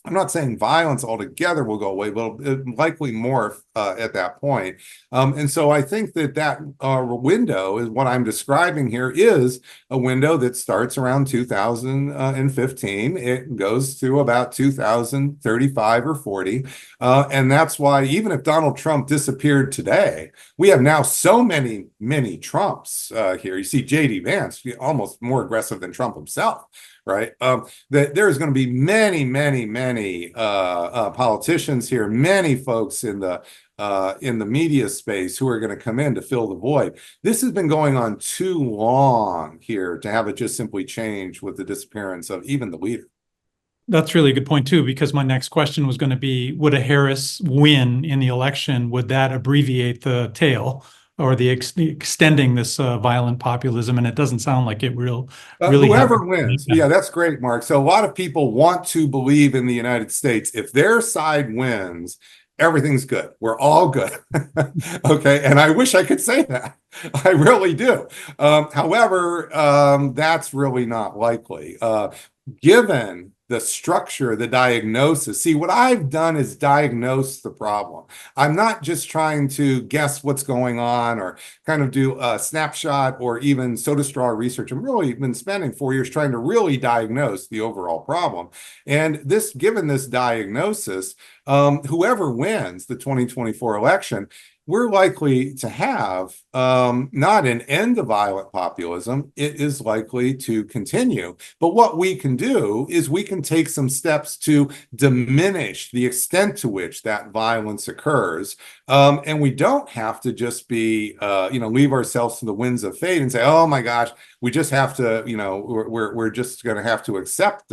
I'm not saying violence altogether will go away, but it'll likely morph at that point. And so I think that window is what I'm describing here is a window that starts around 2015. It goes to about 2035 or 40. And that's why even if Donald Trump disappeared today, we have now so many Trumps here. You see J.D. Vance, almost more aggressive than Trump himself. Right. That there's going to be many politicians here, many folks in the media space who are going to come in to fill the void. This has been going on too long here to have it just simply change with the disappearance of even the leader. That's really a good point, too, because my next question was going to be, would a Harris win in the election? Would that abbreviate the tail or the extending this violent populism? And it doesn't sound like it really Whoever wins. Yeah, that's great, Mark. So a lot of people want to believe in the United States. If their side wins, everything's good. We're all good. Okay. And I wish I could say that. I really do. However, that's really not likely. Given the structure, the diagnosis. See, what I've done is diagnose the problem. I'm not just trying to guess what's going on or kind of do a snapshot or even soda straw research. I've really been spending 4 years trying to really diagnose the overall problem. And given this diagnosis, whoever wins the 2024 election, we're likely to have not an end to violent populism. It is likely to continue. But what we can do is we can take some steps to diminish the extent to which that violence occurs. And we don't have to just be, leave ourselves to the winds of fate and say, oh my gosh, we just have to, we're just going to have to accept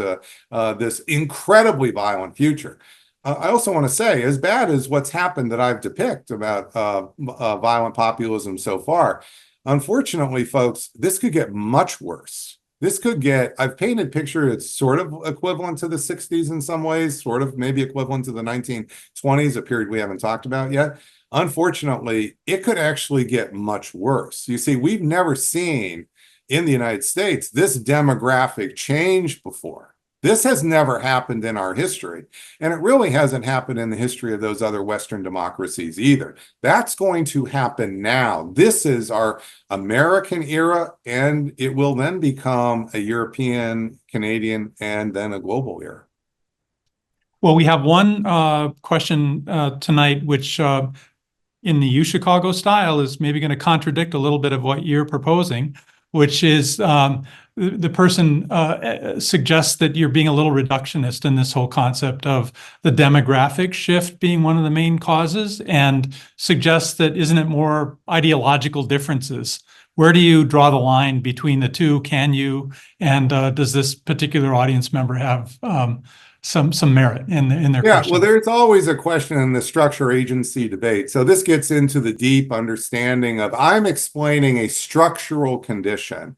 this incredibly violent future. I also want to say, as bad as what's happened that I've depicted about violent populism so far, unfortunately, folks, this could get much worse. I've painted a picture that's sort of equivalent to the 60s in some ways, sort of maybe equivalent to the 1920s, a period we haven't talked about yet. Unfortunately, it could actually get much worse. You see, we've never seen in the United States this demographic change before. This has never happened in our history, and it really hasn't happened in the history of those other Western democracies either. That's going to happen now. This is our American era, and it will then become a European, Canadian, and then a global era. Well, we have one question tonight, which in the UChicago style is maybe going to contradict a little bit of what you're proposing, which is the person suggests that you're being a little reductionist in this whole concept of the demographic shift being one of the main causes, and suggests that isn't it more ideological differences? Where do you draw the line between the two? Can you? And does this particular audience member have some merit in their question? Well, there's always a question in the structure agency debate. So this gets into the deep understanding of I'm explaining a structural condition.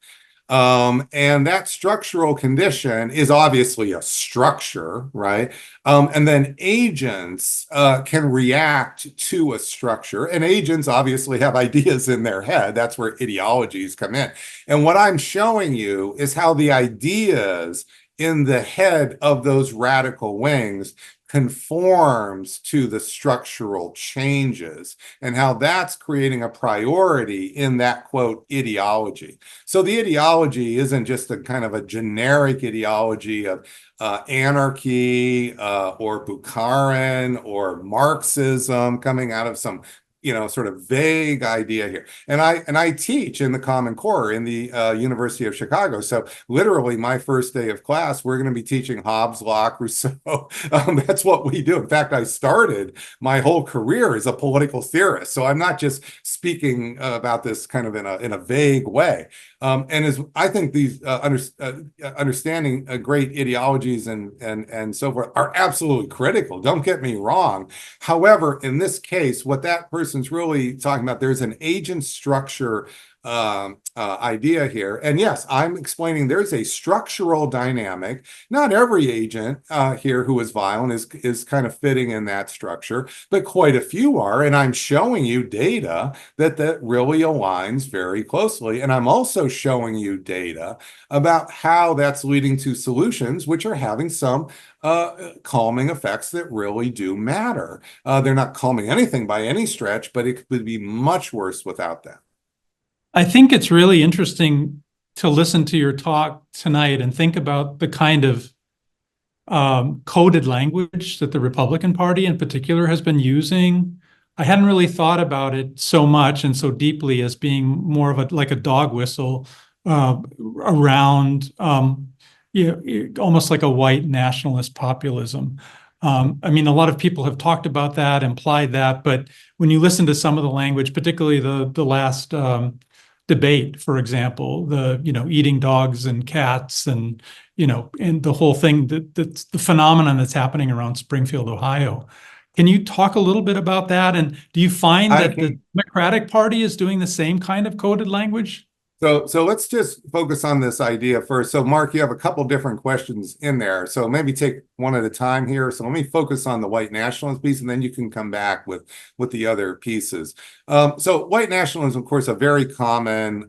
And that structural condition is obviously a structure, right? And then agents can react to a structure, and agents obviously have ideas in their head. That's where ideologies come in. And what I'm showing you is how the ideas in the head of those radical wings conforms to the structural changes and how that's creating a priority in that, quote, ideology. So the ideology isn't just a kind of a generic ideology of anarchy or Bukharin or Marxism coming out of some sort of vague idea here. And I teach in the Common Core in the University of Chicago. So literally my first day of class, we're going to be teaching Hobbes, Locke, Rousseau. That's what we do. In fact, I started my whole career as a political theorist. So I'm not just speaking about this kind of in a vague way. And as I think these understanding great ideologies and so forth are absolutely critical. Don't get me wrong. However, in this case, what that person's really talking about, there's an agent structure idea here. And yes, I'm explaining there's a structural dynamic. Not every agent here who is violent is kind of fitting in that structure, but quite a few are. And I'm showing you data that really aligns very closely. And I'm also showing you data about how that's leading to solutions which are having some calming effects that really do matter. They're not calming anything by any stretch, but it could be much worse without that. I think it's really interesting to listen to your talk tonight and think about the kind of coded language that the Republican Party in particular has been using. I hadn't really thought about it so much and so deeply as being more of like a dog whistle around almost like a white nationalist populism. I mean, a lot of people have talked about that, implied that, but when you listen to some of the language, particularly the last debate, for example, eating dogs and cats and the whole thing, that's the phenomenon that's happening around Springfield, Ohio. Can you talk a little bit about that? And do you find that the Democratic Party is doing the same kind of coded language? So let's just focus on this idea first. So Mark, you have a couple different questions in there. So maybe take one at a time here. So let me focus on the white nationalist piece, and then you can come back with the other pieces. So white nationalism, of course, a very common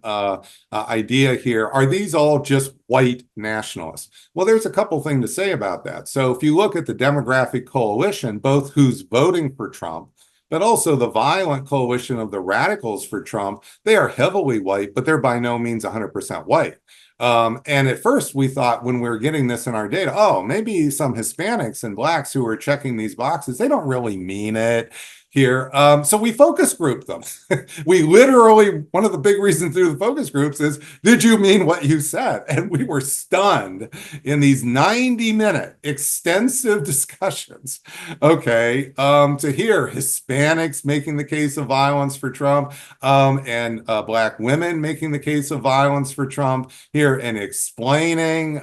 idea here. Are these all just white nationalists? Well, there's a couple things to say about that. So if you look at the demographic coalition, both who's voting for Trump, but also the violent coalition of the radicals for Trump, they are heavily white, but they're by no means 100% white. And at first we thought when we were getting this in our data, oh, maybe some Hispanics and Blacks who are checking these boxes, they don't really mean it here. So we focus group them. We literally, one of the big reasons through the focus groups is, did you mean what you said? And we were stunned in these 90-minute extensive discussions, okay, to hear Hispanics making the case of violence for Trump and Black women making the case of violence for Trump here and explaining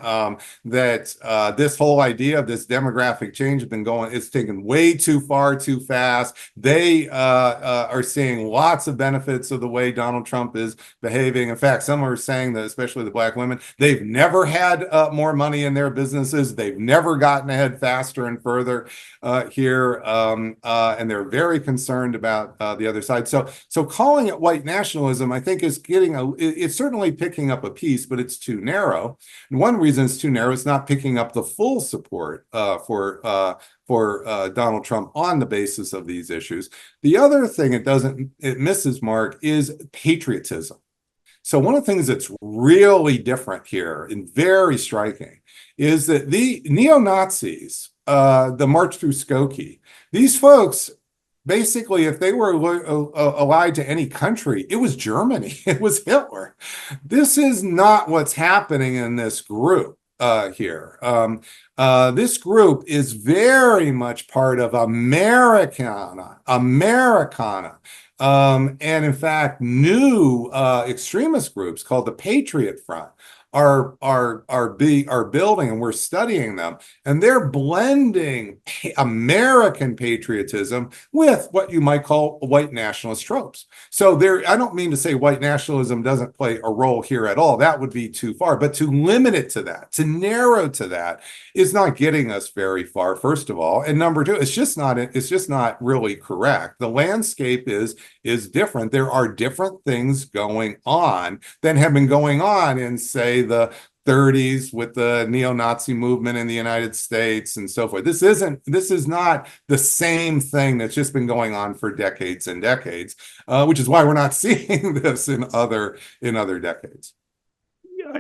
that this whole idea of this demographic change has been going, it's taken way too far, too fast. They are seeing lots of benefits of the way Donald Trump is behaving. In fact, some are saying that, especially the Black women, they've never had more money in their businesses. They've never gotten ahead faster and further here. And they're very concerned about the other side. So calling it white nationalism, I think, is it's certainly picking up a piece, but it's too narrow. And one reason it's too narrow is not picking up the full support for Donald Trump on the basis of these issues. The other thing it misses, Mark, is patriotism. So one of the things that's really different here and very striking is that the neo-Nazis, the March through Skokie, these folks, basically, if they were allied to any country, it was Germany, it was Hitler. This is not what's happening in this group here. This group is very much part of Americana. And in fact, new extremist groups called the Patriot Front are building, and we're studying them, and they're blending American patriotism with what you might call white nationalist tropes. So I don't mean to say white nationalism doesn't play a role here at all. That would be too far. But to limit it to that, to narrow to that, is not getting us very far, first of all. And number two, it's just not really correct. The landscape is different. There are different things going on than have been going on in, say, the 30s with the neo-Nazi movement in the United States and so forth. This is not the same thing that's just been going on for decades and decades, which is why we're not seeing this in other decades.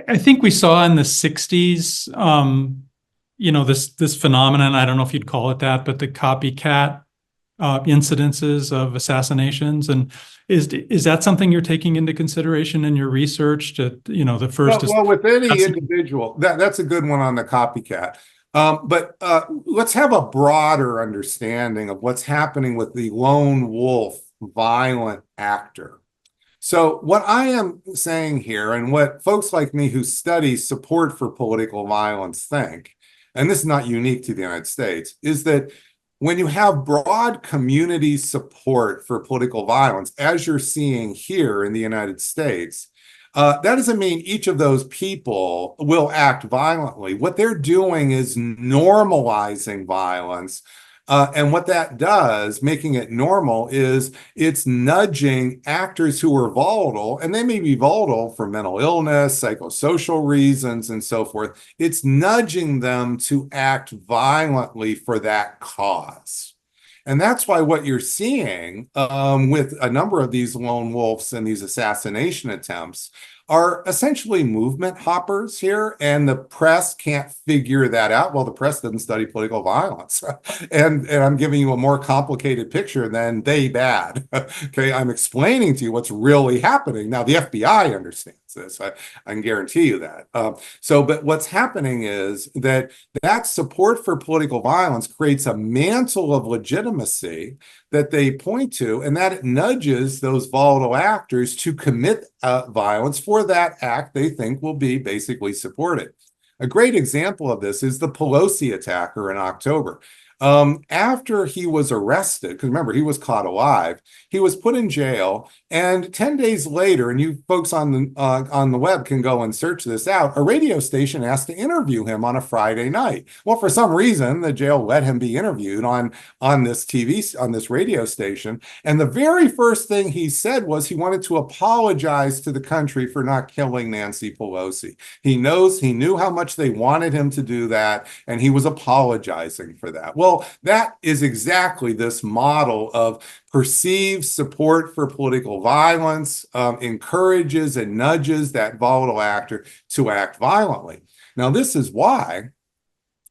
I think we saw in the 60s, this phenomenon, I don't know if you'd call it that, but the copycat incidences of assassinations. And is that something you're taking into consideration in your research to, the first? Well, with any individual, that's a good one on the copycat. But let's have a broader understanding of what's happening with the lone wolf violent actor. So what I am saying here, and what folks like me who study support for political violence think, and this is not unique to the United States, is that when you have broad community support for political violence, as you're seeing here in the United States, that doesn't mean each of those people will act violently. What they're doing is normalizing violence. And what that does, making it normal, is it's nudging actors who are volatile, and they may be volatile for mental illness, psychosocial reasons, and so forth. It's nudging them to act violently for that cause. And that's why what you're seeing with a number of these lone wolves and these assassination attempts are essentially movement hoppers here, and the press can't figure that out. Well, the press doesn't study political violence. and I'm giving you a more complicated picture than they bad. Okay, I'm explaining to you what's really happening. Now, the FBI understands this. I can guarantee you that. But what's happening is that support for political violence creates a mantle of legitimacy that they point to, and that it nudges those volatile actors to commit violence for that act they think will be basically supported. A great example of this is the Pelosi attacker in October. After he was arrested, because remember, he was caught alive, he was put in jail, and 10 days later, and you folks on the web can go and search this out, a radio station asked to interview him on a Friday night. Well, for some reason, the jail let him be interviewed on this radio station, and the very first thing he said was he wanted to apologize to the country for not killing Nancy Pelosi. He knew how much they wanted him to do that, and he was apologizing for that. Well, that is exactly this model of perceived support for political violence, encourages and nudges that volatile actor to act violently. Now, this is why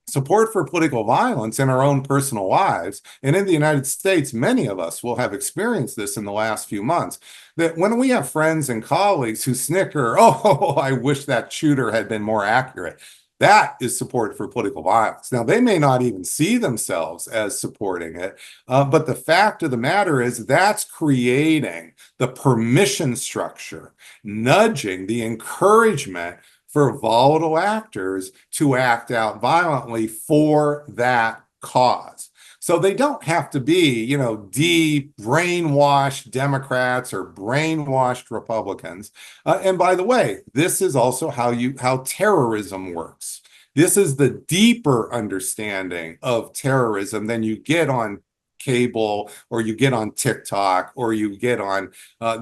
support for political violence in our own personal lives, and in the United States, many of us will have experienced this in the last few months, that when we have friends and colleagues who snicker, oh, I wish that shooter had been more accurate, that is support for political violence. Now, they may not even see themselves as supporting it, but the fact of the matter is that's creating the permission structure, nudging the encouragement for volatile actors to act out violently for that cause. So they don't have to be, deep brainwashed Democrats or brainwashed Republicans. And by the way, this is also how terrorism works. This is the deeper understanding of terrorism than you get on cable, or you get on TikTok, or you get on,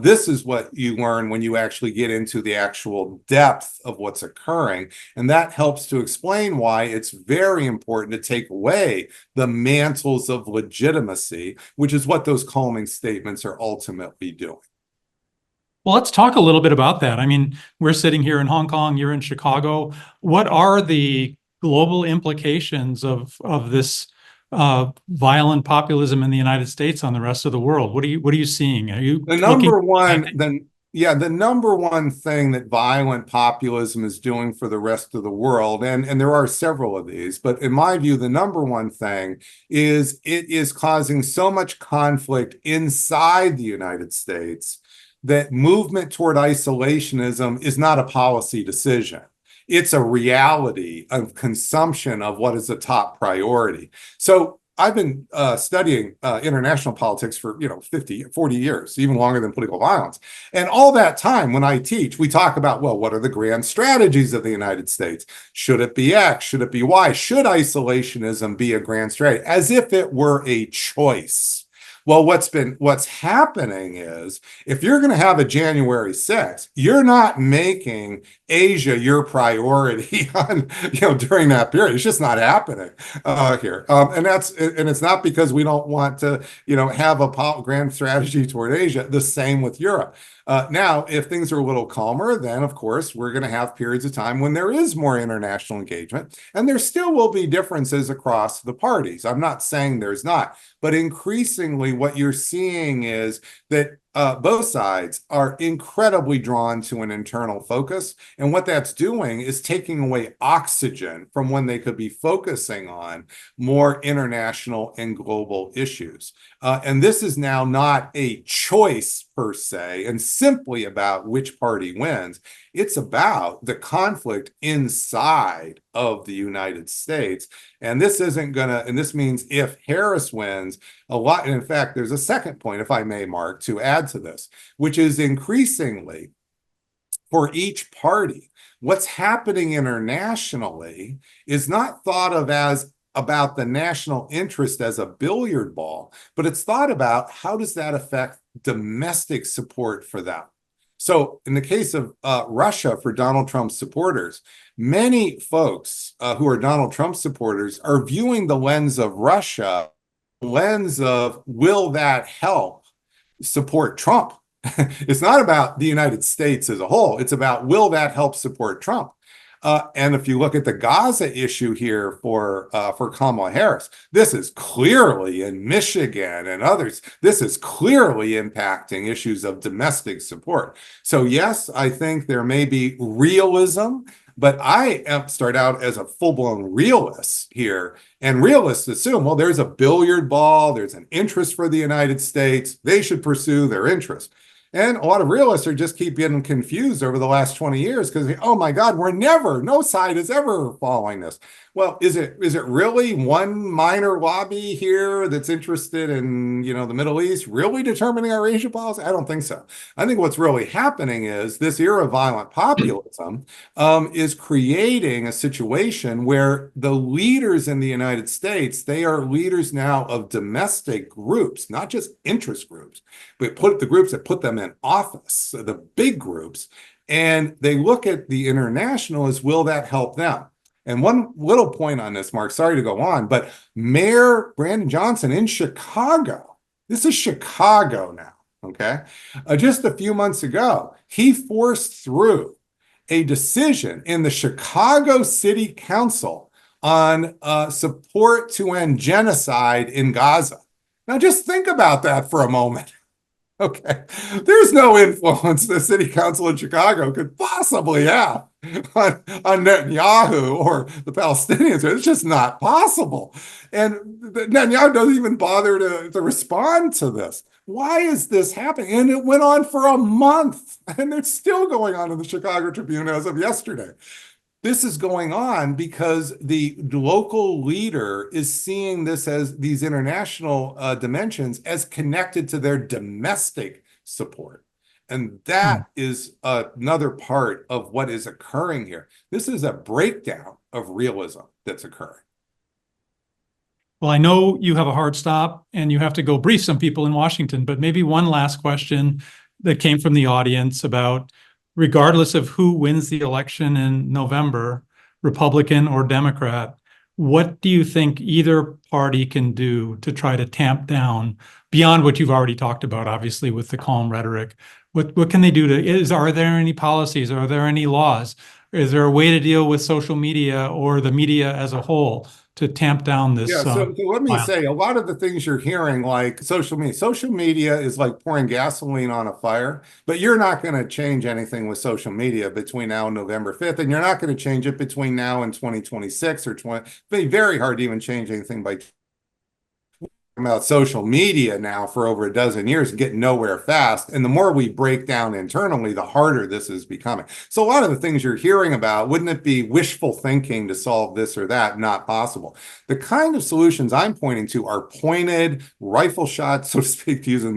this is what you learn when you actually get into the actual depth of what's occurring. And that helps to explain why it's very important to take away the mantles of legitimacy, which is what those calming statements are ultimately doing. Well, let's talk a little bit about that. I mean, we're sitting here in Hong Kong, you're in Chicago. What are the global implications of this violent populism in the United States on the rest of the world? What are you seeing? Are you the number one thing that violent populism is doing for the rest of the world, and there are several of these, but in my view, the number one thing is it is causing so much conflict inside the United States that movement toward isolationism is not a policy decision. It's a reality of consumption of what is a top priority. So I've been studying international politics for 40 years, even longer than political violence. And all that time when I teach, we talk about, well, what are the grand strategies of the United States? Should it be X? Should it be Y? Should isolationism be a grand strategy? As if it were a choice. Well, what's happening is if you're going to have a January 6th, you're not making Asia your priority on, during that period. It's just not happening here. And it's not because we don't want to, have a grand strategy toward Asia. The same with Europe. Now, if things are a little calmer, then of course we're going to have periods of time when there is more international engagement, and there still will be differences across the parties. I'm not saying there's not, but increasingly what you're seeing is that both sides are incredibly drawn to an internal focus. And what that's doing is taking away oxygen from when they could be focusing on more international and global issues. And this is now not a choice per se, and simply about which party wins. It's about the conflict inside of the United States. And this means if Harris wins, a lot, and in fact, there's a second point, if I may, Mark, to add to this, which is increasingly for each party, what's happening internationally is not thought of as about the national interest as a billiard ball, but it's thought about how does that affect domestic support for them. So in the case of Russia, for Donald Trump's supporters, many folks who are Donald Trump supporters are viewing the lens of Russia, lens of will that help support Trump? It's not about the United States as a whole. It's about will that help support Trump? And if you look at the Gaza issue here for Kamala Harris, this is clearly in Michigan and others. This is clearly impacting issues of domestic support. So yes, I think there may be realism, but I start out as a full-blown realist here. And realists assume, well, there's a billiard ball, there's an interest for the United States, they should pursue their interest. And a lot of realists are just keep getting confused over the last 20 years because, oh my God, no side is ever following this. Well, is it really one minor lobby here that's interested in, the Middle East really determining our Asia policy? I don't think so. I think what's really happening is this era of violent populism is creating a situation where the leaders in the United States, they are leaders now of domestic groups, not just interest groups, but put the groups that put them in office, the big groups, and they look at the international as will that help them? And one little point on this, Mark, sorry to go on, but Mayor Brandon Johnson in Chicago, this is Chicago now, okay? Just a few months ago, he forced through a decision in the Chicago City Council on support to end genocide in Gaza. Now just think about that for a moment. Okay, there's no influence the city council in Chicago could possibly have on Netanyahu or the Palestinians. It's just not possible. And Netanyahu doesn't even bother to respond to this. Why is this happening? And it went on for a month, and it's still going on in the Chicago Tribune as of yesterday. This is going on because the local leader is seeing this as these international dimensions as connected to their domestic support. And that is another part of what is occurring here. This is a breakdown of realism that's occurring. Well, I know you have a hard stop and you have to go brief some people in Washington, but maybe one last question that came from the audience about, regardless of who wins the election in November, Republican or Democrat, what do you think either party can do to try to tamp down beyond what you've already talked about, obviously, with the calm rhetoric? What can they do are there any policies? Are there any laws? Is there a way to deal with social media or the media as a whole to tamp down this? Yeah, so let me say, a lot of the things you're hearing, like social media is like pouring gasoline on a fire, but you're not going to change anything with social media between now and November 5th, and you're not going to change it between now and 2026 or 20. It'd be very hard to even change anything by about social media now for over a dozen years and get nowhere fast. And the more we break down internally, the harder this is becoming. So a lot of the things you're hearing about, wouldn't it be wishful thinking to solve this or that? Not possible. The kind of solutions I'm pointing to are pointed rifle shots, so to speak, to use a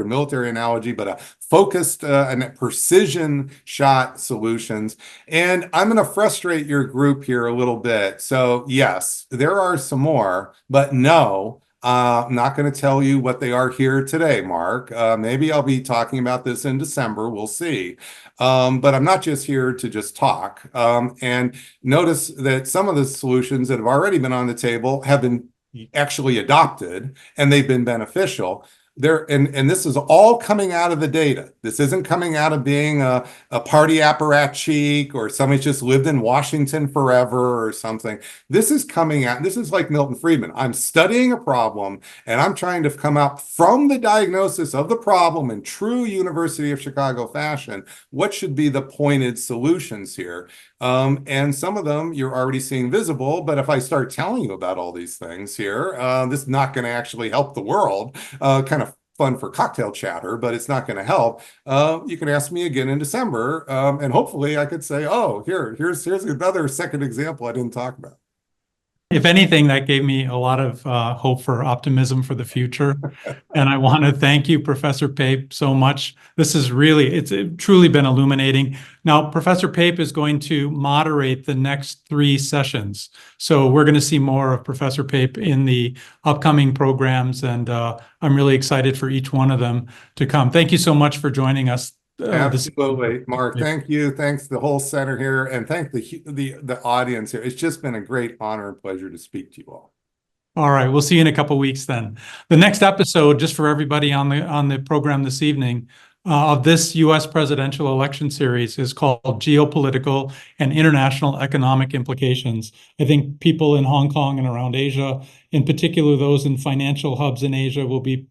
military analogy, but a focused and precision shot solutions. And I'm going to frustrate your group here a little bit. So yes, there are some more, but no, I'm not going to tell you what they are here today, Mark. Maybe I'll be talking about this in December. We'll see. But I'm not just here to just talk. And notice that some of the solutions that have already been on the table have been actually adopted and they've been beneficial. And this is all coming out of the data. This isn't coming out of being a party apparatchik or somebody just lived in Washington forever or something. This is coming out. This is like Milton Friedman. I'm studying a problem and I'm trying to come out from the diagnosis of the problem in true University of Chicago fashion. What should be the pointed solutions here? And some of them you're already seeing visible, but if I start telling you about all these things here, this is not going to actually help the world. Kind of fun for cocktail chatter, but it's not going to help. You can ask me again in December, and hopefully I could say, oh, here's another second example I didn't talk about. If anything, that gave me a lot of hope for optimism for the future. And I want to thank you, Professor Pape, so much. This is really, it's truly been illuminating. Now, Professor Pape is going to moderate the next 3 sessions. So we're going to see more of Professor Pape in the upcoming programs. And I'm really excited for each one of them to come. Thank you so much for joining us. Absolutely, Mark. Thank you. Thanks the whole center here, and thank the audience here. It's just been a great honor and pleasure to speak to you all. All right, we'll see you in a couple of weeks then. The next episode, just for everybody on the program this evening, of this U.S. presidential election series is called Geopolitical and International Economic Implications. I think people in Hong Kong and around Asia, in particular those in financial hubs in Asia, will be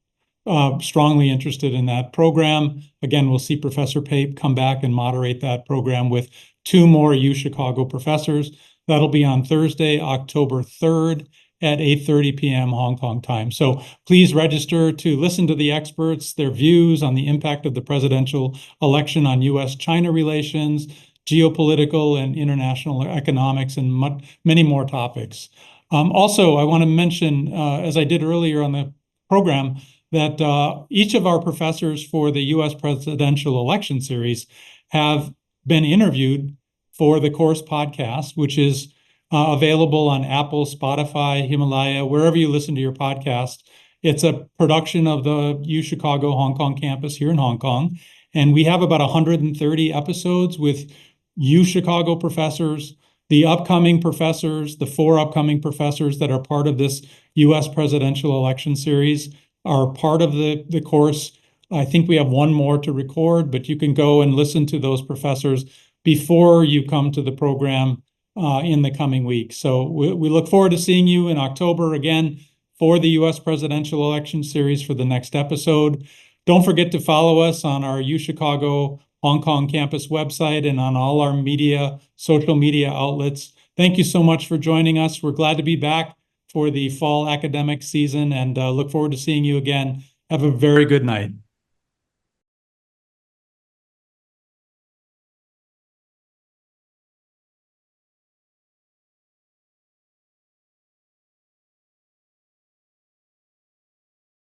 strongly interested in that program. Again, we'll see Professor Pape come back and moderate that program with 2 more UChicago professors. That'll be on Thursday, October 3rd at 8:30 p.m. Hong Kong time. So please register to listen to the experts, their views on the impact of the presidential election on U.S.-China relations, geopolitical and international economics, and many more topics. Also, I want to mention, as I did earlier on the program, that each of our professors for the U.S. presidential election series have been interviewed for the course podcast, which is available on Apple, Spotify, Himalaya, wherever you listen to your podcast. It's a production of the UChicago Hong Kong campus here in Hong Kong. And we have about 130 episodes with UChicago professors, the upcoming professors, the 4 upcoming professors that are part of this U.S. presidential election series are part of the course. I think we have 1 more to record, but you can go and listen to those professors before you come to the program in the coming weeks. So we look forward to seeing you in October again for the U.S. presidential election series for the next episode. Don't forget to follow us on our UChicago Hong Kong campus website and on all our social media outlets. Thank you so much for joining us. We're glad to be back for the fall academic season and look forward to seeing you again. Have a very good night.